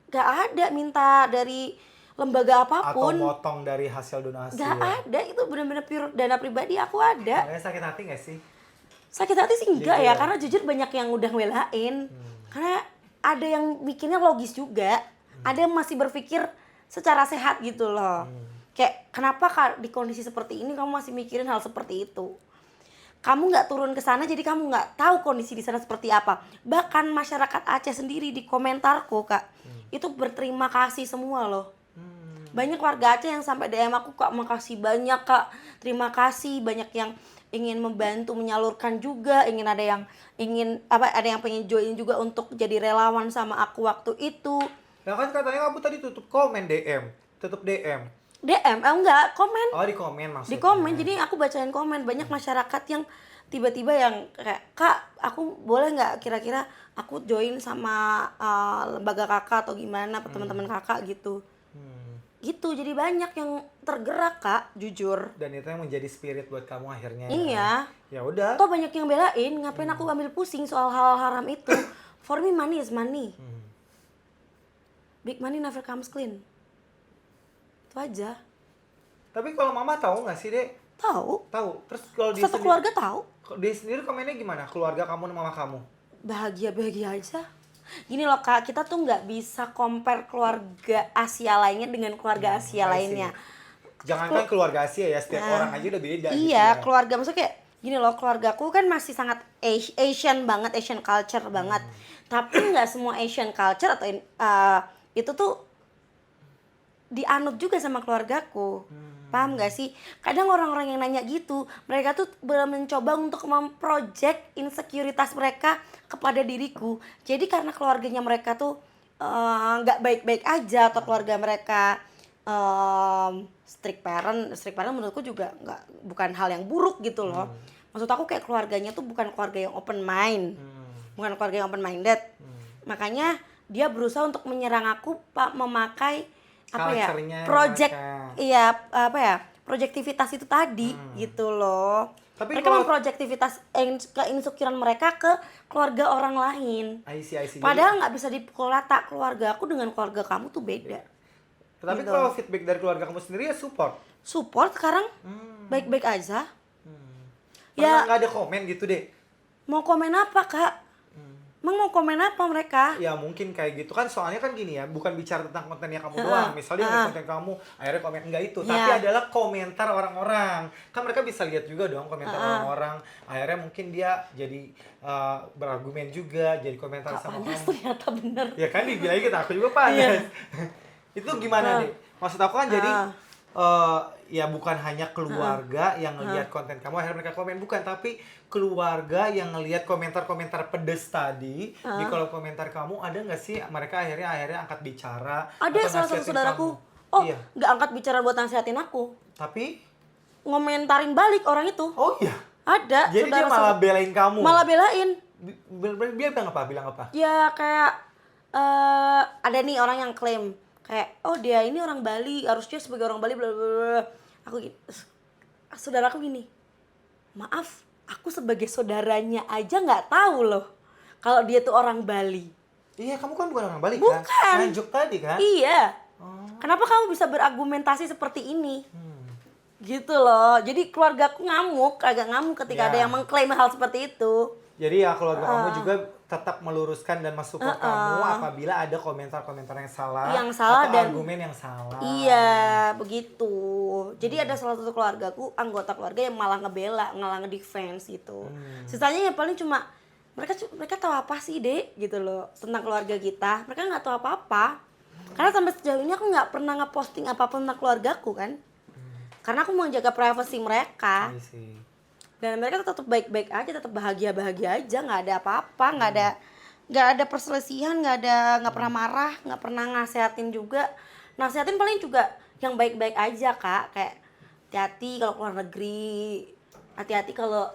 nggak ada minta dari lembaga Atau apapun. motong dari hasil donasi. Nggak ya. ada, itu benar-benar pure dana pribadi aku ada. Makanya sakit hati nggak sih? Sakit hati sih enggak Jujur ya, ya? karena jujur banyak yang udah ngelain. Karena ada yang mikirnya logis juga, ada yang masih berpikir secara sehat gitu loh. Kayak kenapa Kak, di kondisi seperti ini kamu masih mikirin hal seperti itu? Kamu nggak turun ke sana, jadi kamu nggak tahu kondisi di sana seperti apa. Bahkan masyarakat Aceh sendiri di komentarku Kak, itu berterima kasih semua loh. Banyak warga Aceh yang sampai DM aku, Kak, makasih banyak Kak, terima kasih. Banyak yang ingin membantu menyalurkan juga, ada yang pengen join juga untuk jadi relawan sama aku waktu itu. Nah kan katanya kamu tadi tutup komen tutup DM. DM enggak komen. Oh di komen maksudnya. Di komen, jadi aku bacain komen. Banyak masyarakat yang tiba-tiba yang kayak, Kak, aku boleh nggak kira-kira aku join sama lembaga kakak atau gimana, teman-teman kakak gitu. Gitu, jadi banyak yang tergerak Kak, jujur. Dan itu yang menjadi spirit buat kamu akhirnya. Iya. Ya udah. Toh banyak yang belain, ngapain aku ambil pusing soal hal haram itu. For me, money is money. Big money never comes clean. Itu aja. Tapi kalau mama tahu nggak sih Dek? Tahu. Tahu. Terus kalau dia Satu keluarga tahu. dia sendiri komennya gimana? Keluarga kamu dan mama kamu? Bahagia-bahagia aja. Gini loh Kak, kita tuh nggak bisa compare keluarga Asia lainnya dengan keluarga Asia lainnya. Jangankan keluarga Asia ya, setiap orang aja udah beda. gitu Iya, ya. keluarga maksudnya kayak gini loh, keluargaku kan masih sangat Asian banget, Asian culture banget. Tapi nggak semua Asian culture atau itu tuh dianut juga sama keluargaku. Paham gak sih? Kadang orang-orang yang nanya gitu, mereka tuh mencoba untuk memproject insekuritas mereka kepada diriku. Jadi karena keluarganya mereka tuh nggak baik-baik aja, atau keluarga mereka strict parent menurutku juga bukan hal yang buruk gitu loh. Maksud aku kayak keluarganya tuh bukan keluarga yang open mind, bukan keluarga yang open minded. Makanya dia berusaha untuk menyerang aku memakai Culture-nya project mereka. Projektivitas itu tadi gitu loh. Tapi Mereka kalau- memprojektivitas keinsecurean mereka ke keluarga orang lain. I see. Padahal nggak bisa dipukul rata, keluarga aku dengan keluarga kamu tuh beda. Tapi gitu. kalau feedback dari keluarga kamu sendiri ya support. Support sekarang baik-baik aja. Pernah Ya nggak ada komen gitu Dek? mau komen apa Kak? Emang mau komen apa mereka? Ya mungkin kayak gitu kan, soalnya kan gini ya, bukan bicara tentang kontennya kamu doang. Misalnya ada konten kamu, akhirnya komen enggak itu, tapi adalah komentar orang-orang. Kan mereka bisa lihat juga dong komentar orang-orang. Akhirnya mungkin dia jadi berargumen juga, jadi komentar sama Panas kamu. ternyata bener. Ya kan dibilang gitu, aku juga panas. Itu gimana Dek? Maksud aku kan jadi ya bukan hanya keluarga yang ngelihat konten kamu akhirnya mereka komen, bukan, tapi keluarga yang ngelihat komentar-komentar pedes tadi di kolom komentar kamu. Ada nggak sih mereka akhirnya angkat bicara? Ada atau salah satu nasihatin saudaraku, kamu? Iya. nggak angkat bicara buat nasihatin aku, Tapi ngomentarin balik orang itu. oh iya. Ada. Jadi dia malah belain kamu. malah belain. Dia bilang apa? Ya kayak ada nih orang yang klaim kayak, oh dia ini orang Bali, harusnya sebagai orang Bali bla bla bla. Aku saudaraku gini, maaf, aku sebagai saudaranya aja nggak tahu loh kalau dia tuh orang Bali. Iya, kamu kan bukan orang Bali Bukan. kan? Nganjuk tadi kan? Iya. Kenapa kamu bisa berargumentasi seperti ini? Gitu loh. Jadi keluargaku agak ngamuk ketika Ya. ada yang mengklaim hal seperti itu. Jadi ya keluarga kamu juga tetap meluruskan dan mensupport kamu apabila ada komentar-komentar yang salah, Yang salah atau dan argumen yang salah. Iya, begitu. Jadi ada salah satu keluargaku, anggota keluarga yang malah ngebela, malah ngedefense gitu. Sisanya ya paling cuma mereka tahu apa sih, Dek, gitu loh, tentang keluarga kita. Mereka nggak tahu apa-apa. Karena sampai sejauh ini aku nggak pernah ngeposting apapun tentang keluargaku kan. Karena aku mau jaga privasi mereka. Iya sih. Dan mereka tetap baik-baik aja, tetap bahagia-bahagia aja, nggak ada apa-apa, nggak ada perselisihan, nggak pernah marah, nggak pernah nasehatin juga. Nasehatin paling juga yang baik-baik aja, Kak. Kayak hati-hati kalau keluar negeri, hati-hati kalau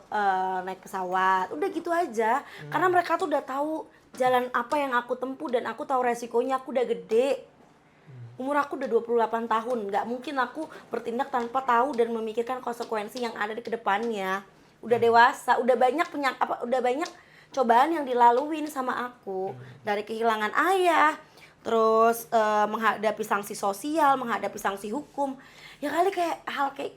naik pesawat, udah gitu aja. Karena mereka tuh udah tahu jalan apa yang aku tempuh dan aku tahu resikonya, aku udah gede. Umur aku udah 28 tahun, nggak mungkin aku bertindak tanpa tahu dan memikirkan konsekuensi yang ada di kedepannya. Udah dewasa, udah banyak cobaan yang dilaluin sama aku. Dari kehilangan ayah, terus menghadapi sanksi sosial, menghadapi sanksi hukum. Ya kali kayak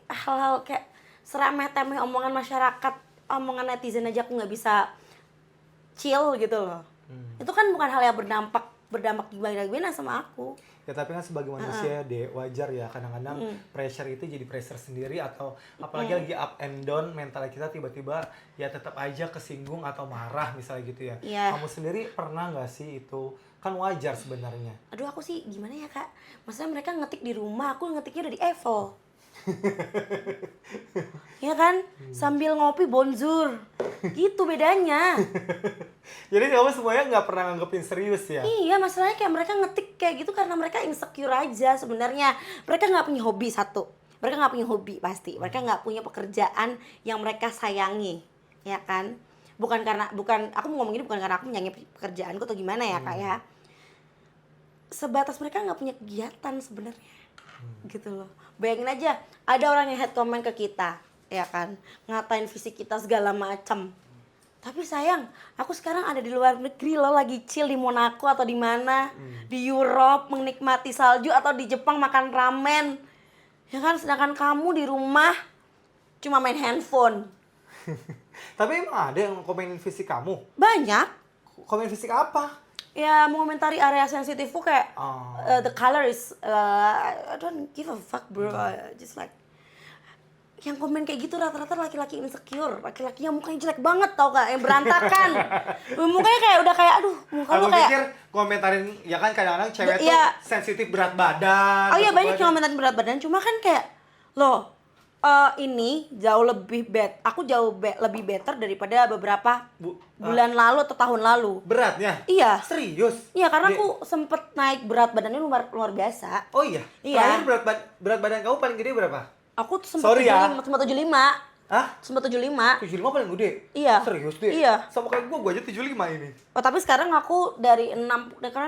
hal-hal kayak seremeh-temeh omongan masyarakat, omongan netizen aja aku nggak bisa chill gitu loh. Itu kan bukan hal yang berdampak gimana sama aku. Ya tapi kan sebagai manusia wajar ya kadang-kadang pressure itu jadi pressure sendiri atau apalagi lagi up and down mental kita tiba-tiba ya tetap aja kesinggung atau marah misalnya gitu ya. Iya. Kamu sendiri pernah nggak sih itu? Kan wajar sebenarnya. Aduh aku sih gimana ya Kak, maksudnya mereka ngetik di rumah, aku ngetiknya udah di Eiffel. Ya kan, sambil ngopi bonjour, gitu bedanya. Jadi kamu semuanya nggak pernah nganggepin serius ya? Iya, masalahnya kayak mereka ngetik kayak gitu karena mereka insecure aja sebenarnya. Mereka nggak punya hobi satu, mereka nggak punya hobi pasti, mereka nggak punya pekerjaan yang mereka sayangi, ya kan? Aku mau ngomong ini bukan karena aku menyayangi pekerjaanku atau gimana ya Kak ya. Sebatas mereka nggak punya kegiatan sebenarnya, gitu loh. Bayangin aja, ada orang yang head comment ke kita, ya kan, ngatain fisik kita segala macam. Tapi sayang, aku sekarang ada di luar negeri loh, lagi chill di Monaco atau di mana, di Europe menikmati salju atau di Jepang makan ramen, ya kan. Sedangkan kamu di rumah cuma main handphone. Tapi emang ada yang komenin fisik kamu? Banyak. Komen fisik apa? Ya mengomentari area sensitifku kayak the color is I don't give a fuck bro, just like yang komen kayak gitu rata-rata laki-laki insecure, laki-laki yang mukanya jelek banget tau gak, yang berantakan. Mukanya kayak udah kayak aduh muka lu Aku kayak pikir komentarin ya kan kadang-kadang cewek tuh Iya. sensitif berat badan. oh iya atau banyak yang komentarin berat badan, cuma kan kayak loh ini jauh lebih aku lebih better daripada beberapa bulan lalu atau tahun lalu. Beratnya? Iya. Serius? Iya karena aku sempet naik berat badannya luar biasa. Oh iya? Iya. Terakhir berat badan kamu paling gede berapa? Aku tuh sempat Sorry ya. 75. Hah? Sempat 75. 75 paling gede? Iya. Serius deh? Iya. Sama kayak gua aja 75 ini. Oh, tapi sekarang aku dari 66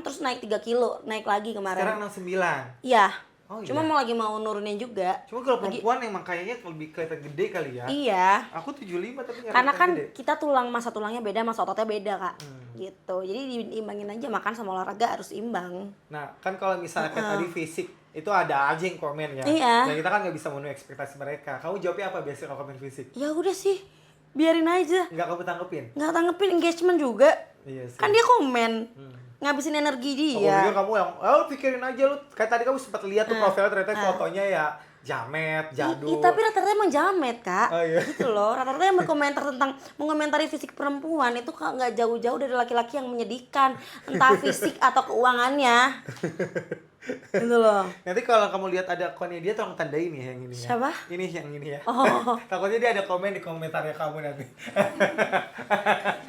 terus naik 3 kilo, naik lagi kemarin. Sekarang 69. Iya. Oh, iya. Cuma lagi mau nurunin juga. Cuma kalau perempuan emang kayaknya lebih kelihatan gede kali ya. Iya. Aku 75 tapi nggak Karena kelihatan kan gede. kita masa tulangnya beda, masa ototnya beda, Kak. Gitu. Jadi diimbangin aja, makan sama olahraga harus imbang. Nah, kan kalau misalnya kayak tadi fisik, itu ada aja yang komen ya. Iya. Dan kita kan nggak bisa memenuhi ekspektasi mereka. Kamu jawabnya apa biasanya kalau komen fisik? Ya udah sih, biarin aja. Nggak kamu tanggepin? Nggak tanggepin, engagement juga. Iya sih. Kan dia komen. Ngabisin energi Aku dia. pikir kamu yang, lu pikirin aja lu. Kayak tadi kamu sempat lihat tuh profilnya ternyata fotonya ya jamet, jadul. Tapi rata-rata emang jamet, Kak. Oh, iya. Gitu loh. Rata-rata yang berkomentar tentang mengomentari fisik perempuan itu nggak jauh-jauh dari laki-laki yang menyedihkan, entah fisik atau keuangannya. Gitu loh. Nanti kalau kamu lihat ada akunnya dia tolong tandain ya yang ini ya. Siapa? Ini yang ini ya. Oh. Takutnya dia ada komen di komentarnya kamu nanti.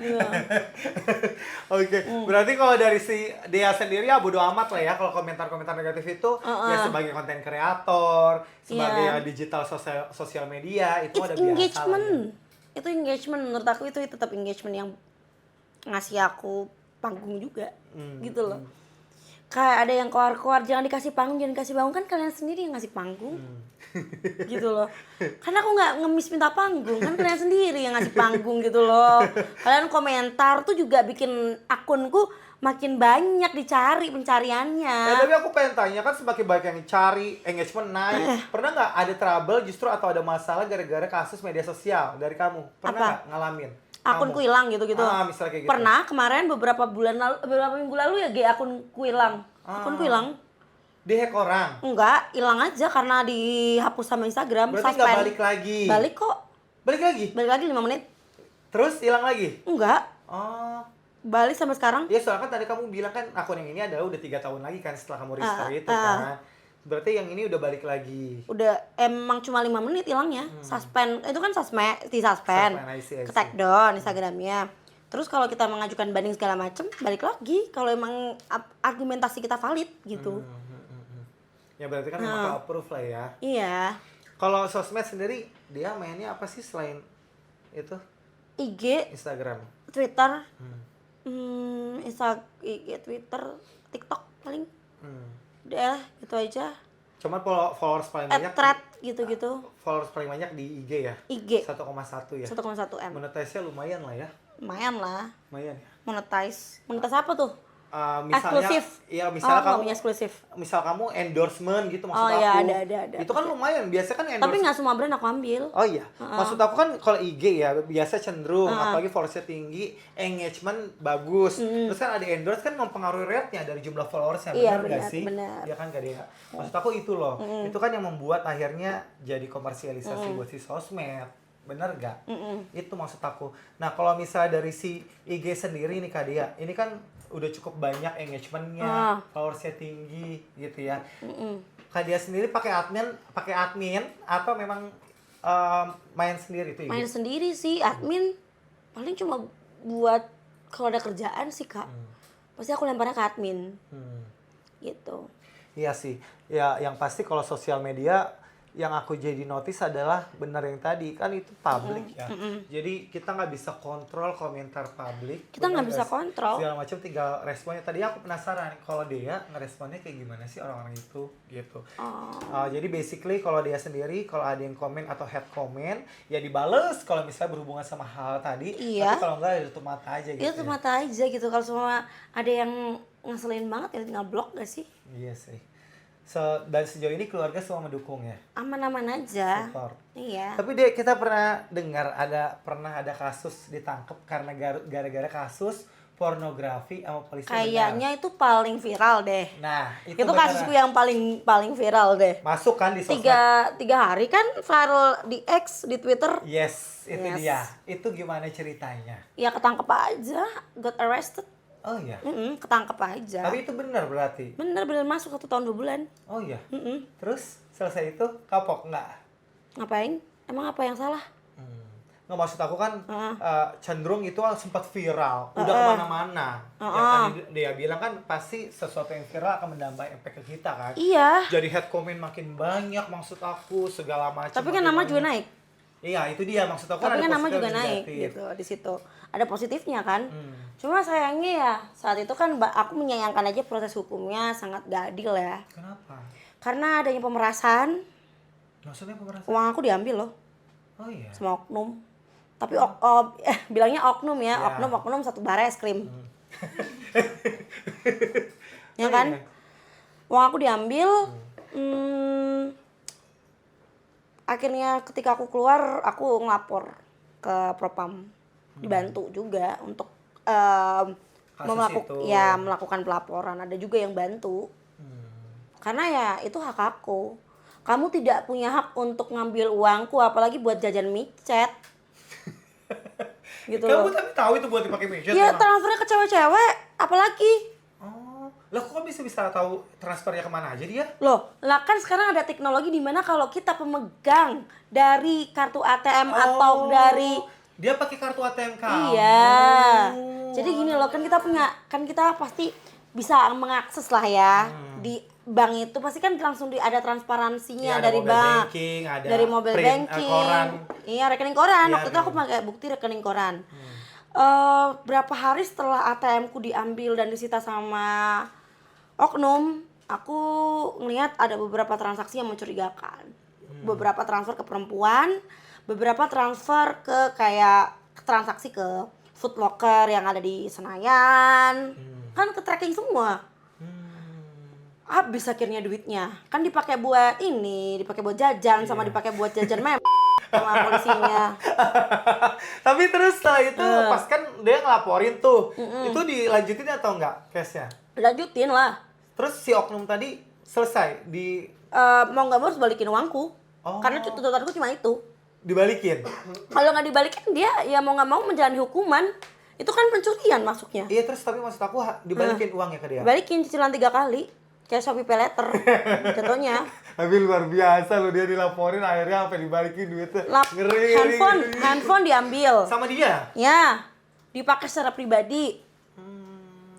Iya. Oke, berarti kalau dari si Dea sendiri ya bodo amat lah ya kalau komentar-komentar negatif itu ya sebagai konten kreator, sebagai digital sosial media itu It's ada biasa engagement. lah ya. Itu engagement, menurut aku itu tetap engagement yang ngasih aku panggung juga. Gitu loh. Kayak ada yang keluar-keluar, jangan dikasih panggung, kan kalian sendiri yang ngasih panggung. Gitu loh. Karena aku nggak ngemis minta panggung, kan kalian sendiri yang ngasih panggung gitu loh. Kalian komentar tuh juga bikin akunku makin banyak dicari pencariannya. Tapi aku pengen tanya kan semakin banyak yang cari engagement naik. Pernah nggak ada trouble justru atau ada masalah gara-gara kasus media sosial dari kamu? Pernah nggak ngalamin? Akunku hilang gitu-gitu. Misalnya kayak gitu. Pernah kemarin beberapa minggu lalu ya akunku hilang. Akunku hilang. Dihack orang? Enggak, hilang aja karena dihapus sama Instagram. Berarti nggak balik lagi? Balik kok. Balik lagi? Balik lagi 5 menit. Terus hilang lagi? Enggak. Oh. Balik sampai sekarang. Ya soalnya kan tadi kamu bilang kan akun yang ini adalah udah 3 tahun lagi kan setelah kamu restart itu kan. Berarti yang ini udah balik lagi. Udah emang cuma 5 menit hilangnya. Suspend itu kan di suspend. I see. Ke take down Instagramnya. Terus kalau kita mengajukan banding segala macem, balik lagi kalau emang argumentasi kita valid gitu. Ya berarti kan memang ke-approve lah ya. Iya. Kalau sosmed sendiri dia mainnya apa sih selain itu? IG, Instagram. Twitter, IG, Twitter, TikTok paling. Udah gitu aja. Cuman followers paling banyak. Thread gitu-gitu. Followers paling banyak di IG ya. IG 1,1 ya. 1,1 M. Monetize-nya lumayan lah ya. Lumayan lah. Lumayan ya. Monetize apa tuh? Misalnya, Eksklusif. iya misalnya nggak kamu punya eksklusif. misal kamu endorsement gitu maksud Oh iya, aku. ada. Itu kan lumayan. Biasa kan endorsement. Tapi nggak semua brand aku ambil. Oh iya, maksud aku kan kalau IG ya biasa cenderung apalagi followersnya tinggi, engagement bagus. Terus kan ada endorse kan mempengaruhi rate-nya dari jumlah followersnya, Iya, benar nggak benar, sih? benar. Iya kan Kak Dea? Maksud aku itu loh, itu kan yang membuat akhirnya jadi komersialisasi buat si sosmed. Bener gak? Itu maksud aku. Nah kalau misalnya dari si IG sendiri nih Kak Dea, ini kan udah cukup banyak engagementnya, followersnya tinggi gitu ya. Kak Dea sendiri pakai admin atau memang main sendiri tuh IG? Main sendiri sih, admin paling cuma buat kalau ada kerjaan sih Kak. Pasti aku lemparnya ke admin. Gitu. Iya sih. Ya yang pasti kalau sosial media yang aku jadi notice adalah benar yang tadi kan itu publik ya. Jadi kita nggak bisa kontrol komentar publik. Kita nggak Benar bisa sih? kontrol. Segala macam tinggal responnya. Tadi aku penasaran kalau dia ngeresponnya kayak gimana sih orang-orang itu gitu. Jadi basically kalau dia sendiri kalau ada yang komen atau head comment ya dibales kalau misalnya berhubungan sama hal tadi. Iya. Tapi kalau enggak ya tutup mata aja gitu. Itu tuh mata aja gitu. Kalau semua ada yang ngeselin banget ya tinggal blok gak sih? Iya sih. Dan sejauh ini keluarga semua mendukung ya? Aman-aman aja. Support. Iya. Tapi kita pernah dengar pernah ada kasus ditangkap karena gara-gara kasus pornografi sama polisi. Kayaknya itu paling viral deh. Nah, Itu kasusku yang paling viral deh. masuk kan di sosmed. Tiga hari kan viral di X, di Twitter. Yes, itu Yes. dia. Itu gimana ceritanya? Ya ketangkep aja, got arrested. Oh iya. Ketangkep aja. Tapi itu benar berarti. Bener masuk 1 tahun 2 bulan. Oh iya. Terus selesai itu kapok nggak? Ngapain? Emang apa yang salah? Nggak, maksud aku kan cenderung itu sempat viral, udah kemana-mana. Ya kan dia bilang kan pasti sesuatu yang viral akan mendampak efek ke kita kan. Iya. Jadi head comment makin banyak maksud aku segala macam. Tapi kan makin nama banyak. juga naik. Iya itu dia maksud aku Tapi ada kan nama positif juga dan naik negatif. gitu di situ. Ada positifnya kan. Cuma sayangnya ya saat itu kan aku menyayangkan aja proses hukumnya sangat gak adil ya. Kenapa? Karena adanya pemerasan, Maksudnya pemerasan? uang aku diambil loh Oh iya. sama oknum. Tapi bilangnya oknum ya, Ya. oknum satu bar es krim. Ya Oh, kan? iya. Uang aku diambil. Akhirnya ketika aku keluar, aku ngelapor ke Propam. Dibantu juga untuk Kasus itu. melakukan pelaporan. Ada juga yang bantu. Karena ya itu hak aku. Kamu tidak punya hak untuk ngambil uangku, apalagi buat jajan micet. Gitu Kamu loh. tapi tahu itu buat dipakai micet Ya emang? transfernya ke cewek-cewek, apalagi? Oh, lah kok bisa tahu transfernya kemana aja dia? Loh, lah kan sekarang ada teknologi di mana kalau kita pemegang dari kartu ATM atau dari dia pakai kartu ATM kamu. iya. Jadi gini loh, kan kita pasti bisa mengakses lah ya. Di bank itu pasti kan langsung ada transparansinya Iya, ada dari mobile bank. banking, ada Dari mobile print, banking. koran. Iya, rekening koran. Iya, Waktu itu aku pakai bukti rekening koran. Berapa hari setelah ATM-ku diambil dan disita sama oknum, aku ngelihat ada beberapa transaksi yang mencurigakan. Beberapa transfer ke perempuan, beberapa transfer ke kayak transaksi ke Food Locker yang ada di Senayan. Kan ke tracking semua. Habis akhirnya duitnya. Kan dipakai buat jajan sama dipakai buat jajan sama polisinya. Tapi terus setelah itu pas kan dia ngelaporin tuh. Itu dilanjutin atau enggak case-nya? Lanjutin lah. Terus si oknum tadi selesai Mau nggak mau harus balikin uangku. Oh. Karena tuntutanku cuma itu. dibalikin. Kalau nggak dibalikin dia ya mau nggak mau menjalani hukuman. Itu kan pencurian masuknya. Iya terus tapi maksud aku dibalikin uangnya ke dia. Balikin cicilan 3 kali. kayak Shopee Pay Later jatuhnya. Tapi luar biasa loh, dia dilaporin akhirnya sampai dibalikin duitnya. Ngeri. Handphone diambil. Sama dia? Ya, dipakai secara pribadi.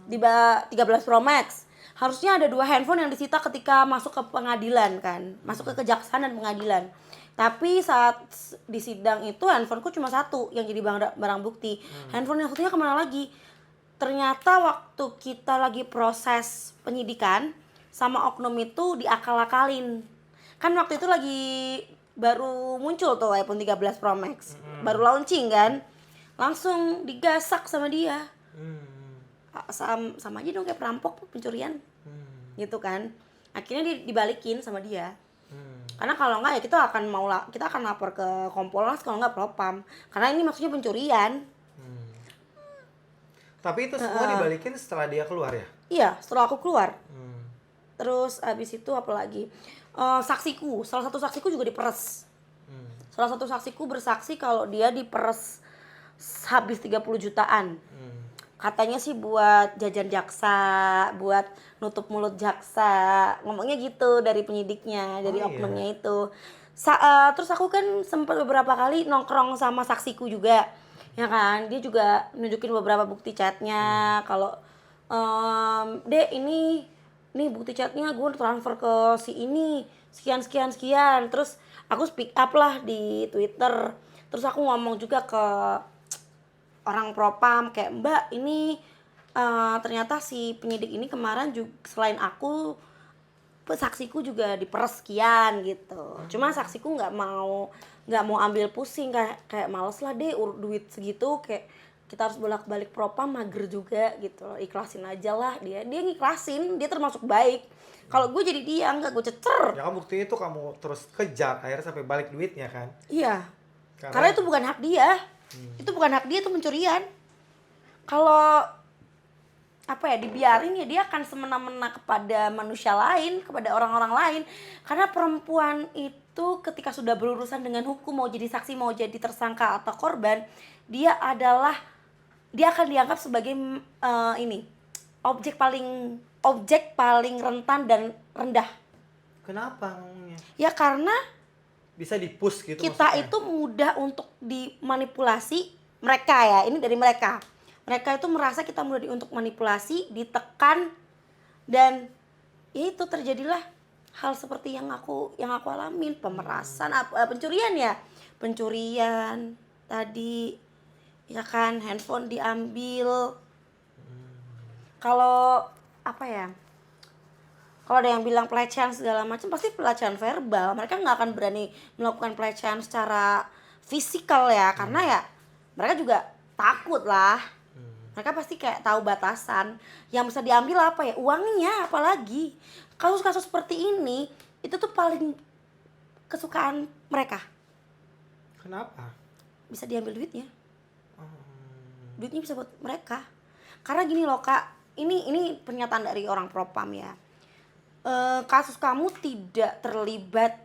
Di 13 Pro Max. Harusnya ada 2 handphone yang disita ketika masuk ke pengadilan kan, masuk ke kejaksaan dan pengadilan. Tapi saat di sidang itu handphoneku cuma 1 yang jadi barang bukti. Handphone yang satunya kemana lagi? Ternyata waktu kita lagi proses penyidikan sama oknum itu diakal-akalin. Kan waktu itu lagi baru muncul tuh iPhone 13 Pro Max. Baru launching kan. Langsung digasak sama dia. Sama aja dong kayak perampok, pencurian. Gitu kan. Akhirnya dibalikin sama dia. Karena kalau enggak ya kita akan lapor ke Kompolnas, kalau enggak Propam. Karena ini maksudnya pencurian. Tapi itu semua dibalikin setelah dia keluar ya? Iya, setelah aku keluar. Terus abis itu apa lagi? Saksiku, salah satu saksiku juga diperes. Salah satu saksiku bersaksi kalau dia diperes habis 30 jutaan. Katanya sih buat jajan jaksa, buat nutup mulut jaksa. Ngomongnya gitu dari penyidiknya, dari oknumnya itu. Terus aku kan sempat beberapa kali nongkrong sama saksiku juga. Ya kan, dia juga nunjukin beberapa bukti chatnya. Kalau Dek ini bukti chatnya gue transfer ke si ini sekian. Terus aku speak up lah di Twitter. Terus aku ngomong juga ke orang Propam kayak, Mbak ini ternyata si penyidik ini kemarin juga selain aku, saksiku juga diperes sekian gitu. Cuma saksiku nggak mau ambil pusing, kayak males lah deh duit segitu, kayak kita harus bolak-balik Propam mager juga gitu. Ikhlasin aja lah, dia ngiklasin, dia termasuk baik. Kalau gue jadi dia enggak, gue cecer. Ya kan buktinya itu kamu terus kejar akhirnya sampai balik duitnya kan? Iya. Karena itu bukan hak dia. Itu bukan hak dia, itu pencurian. Kalau dibiarin ya dia akan semena-mena kepada manusia lain, kepada orang-orang lain. Karena perempuan itu ketika sudah berurusan dengan hukum, mau jadi saksi, mau jadi tersangka atau korban, dia akan dianggap sebagai objek paling rentan dan rendah. Kenapa ngomongnya? Ya karena Bisa di-push gitu kita maksudnya? itu mudah untuk dimanipulasi mereka ya, ini dari mereka. Mereka itu merasa kita mudah untuk manipulasi, ditekan, dan ya itu terjadilah hal seperti yang aku alamin, pemerasan, pencurian tadi, ya kan, handphone diambil. Kalau kalau ada yang bilang pelecehan segala macam, pasti pelecehan verbal. Mereka nggak akan berani melakukan pelecehan secara fisikal ya, karena ya mereka juga takut lah. Mereka pasti kayak tahu batasan. Yang bisa diambil apa ya? Uangnya, apalagi. Kasus-kasus seperti ini, itu tuh paling kesukaan mereka. Kenapa? Bisa diambil duitnya. Duitnya bisa buat mereka. Karena gini loh Kak, ini pernyataan dari orang Propam ya. Kasus kamu tidak terlibat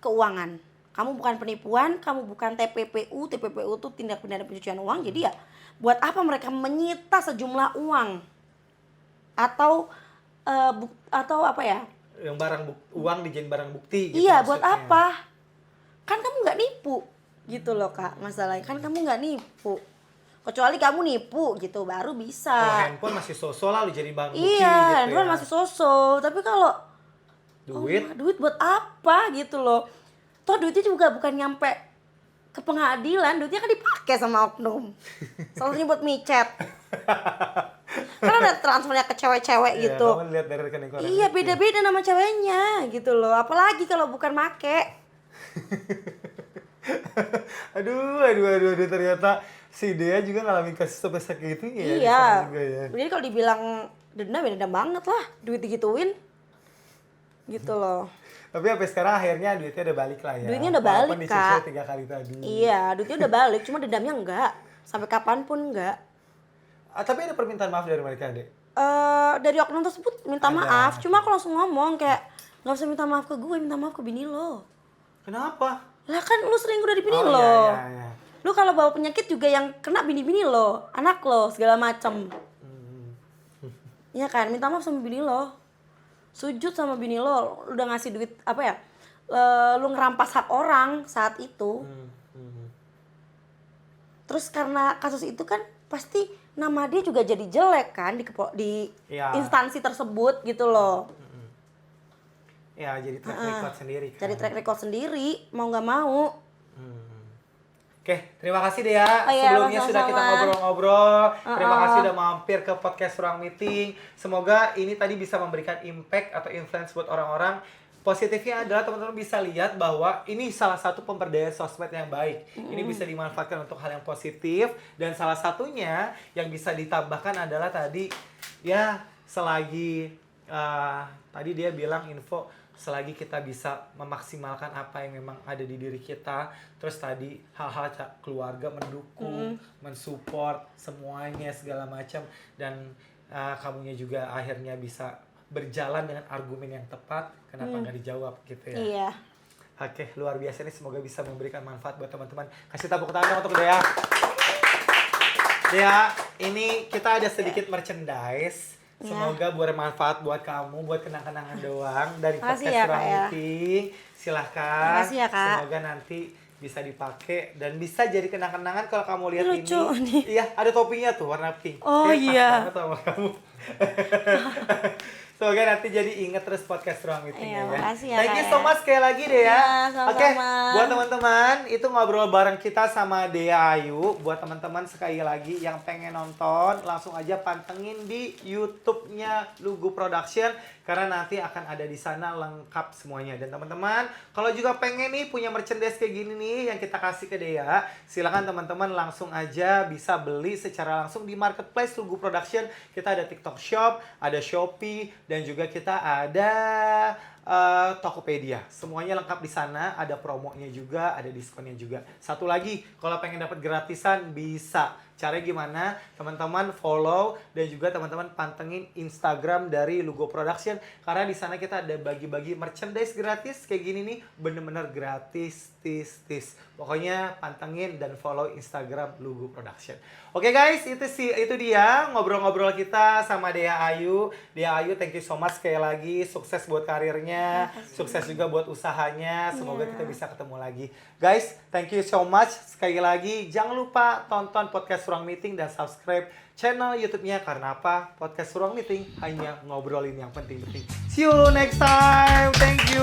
keuangan. Kamu bukan penipuan, kamu bukan TPPU. TPPU itu tindak pidana pencucian uang. Jadi ya, buat apa mereka menyita sejumlah uang? Atau apa ya? Yang uang dijadiin barang bukti gitu. Iya, buat maksudnya. apa? Kan kamu nggak nipu, gitu loh Kak. Masalahnya kan kamu nggak nipu. Kecuali kamu nipu gitu, baru bisa. Kalau handphone masih sosok lah jadi barang bukti Iya, gitu handphone ya. masih sosok. Tapi kalau duit buat apa gitu loh? Toh duitnya juga bukan nyampe ke pengadilan, duitnya kan dipakai sama oknum. Salah satunya buat micet. Kan ada transfernya ke cewek-cewek Iya, gitu. kamu lihat dari rekening koran. Iya, beda-beda nama ceweknya gitu loh. Apalagi kalau bukan make. Aduh, ternyata si Dea juga ngalamin kasus sampai segitu ya. di Iya. sana juga ya. Jadi kalau dibilang dendam ya dendam banget lah, duit digituin. Gitu loh. Tapi sampai sekarang akhirnya duitnya udah balik lah ya. Duitnya udah balik, Walaupun dicicil Kak. 3 kali tadi. Iya, duitnya udah balik, cuma dendamnya enggak. Sampai kapanpun enggak. Tapi ada permintaan maaf dari mereka, Dek? Dari oknum tersebut minta Ada. maaf, cuma aku langsung ngomong kayak nggak usah minta maaf ke gue, minta maaf ke bini lo. Kenapa? Lah kan lu sering udah di bini Oh, lo. iya. Lu kalau bawa penyakit juga yang kena bini-bini lo, anak lo, segala macem. Iya kan, minta maaf sama bini lo. sujud sama bini lo udah ngasih duit apa ya, lu ngerampas hak orang saat itu. Terus karena kasus itu kan pasti nama dia juga jadi jelek kan di Iya. instansi tersebut gitu loh. Ya, jadi track record sendiri kan. Jadi track record sendiri mau nggak mau. Oke, terima kasih Dea. Oh iya, Sebelumnya sudah kita sama-sama. ngobrol-ngobrol. Terima kasih udah mampir ke podcast Ruang Meeting. Semoga ini tadi bisa memberikan impact atau influence buat orang-orang. Positifnya adalah teman-teman bisa lihat bahwa ini salah satu pemberdayaan sosmed yang baik. Ini bisa dimanfaatkan untuk hal yang positif. Dan salah satunya yang bisa ditambahkan adalah tadi, ya selagi tadi dia bilang info, selagi kita bisa memaksimalkan apa yang memang ada di diri kita, terus tadi hal-hal keluarga mendukung, mensupport semuanya segala macam, dan kamunya juga akhirnya bisa berjalan dengan argumen yang tepat, kenapa nggak dijawab gitu ya. Iya. Oke, luar biasa nih, semoga bisa memberikan manfaat buat teman-teman. Kasih tepuk tangan untuk Dea. Dea, ini kita ada sedikit merchandise. Semoga bermanfaat buat kamu, buat kenang-kenangan doang dari Makasih podcast ya, Ruang Kak, ya. Meeting. Silahkan. Makasih ya, Kak. Semoga nanti bisa dipakai dan bisa jadi kenang-kenangan kalau kamu lihat ini. Lucu nih. Iya, ada topinya tuh warna pink. Oh, Kayaknya pas iya. banget sama kamu. Semoga nanti jadi inget terus podcast Ruang Meeting Iya, ya. makasih ya, Thank you Kak, so ya. much sekali lagi Dea. Iya, sama-sama. Oke, buat teman-teman itu ngobrol bareng kita sama Dea Ayu. Buat teman-teman sekali lagi yang pengen nonton, langsung aja pantengin di YouTube-nya Lugu Production karena nanti akan ada di sana lengkap semuanya. Dan teman-teman, kalau juga pengen nih punya merchandise kayak gini nih yang kita kasih ke Dea, silakan teman-teman langsung aja bisa beli secara langsung di marketplace Lugu Production. Kita ada TikTok Shop, ada Shopee, dan juga kita ada Tokopedia. Semuanya lengkap di sana, ada promonya juga, ada diskonnya juga. Satu lagi, kalau pengen dapat gratisan bisa. Caranya gimana? Teman-teman follow dan juga teman-teman pantengin Instagram dari Lugo Production karena di sana kita ada bagi-bagi merchandise gratis kayak gini nih, bener-bener gratis, tis. Pokoknya pantengin dan follow Instagram Lugo Production. Oke guys, itu dia ngobrol-ngobrol kita sama Dea Ayu. Dea Ayu, thank you so much sekali lagi, sukses buat karirnya, sukses juga buat usahanya. Semoga kita bisa ketemu lagi. Guys, thank you so much sekali lagi. Jangan lupa tonton podcast Ruang Meeting dan subscribe channel YouTube-nya karena apa? Podcast Ruang Meeting hanya ngobrolin yang penting-penting. See you next time. Thank you.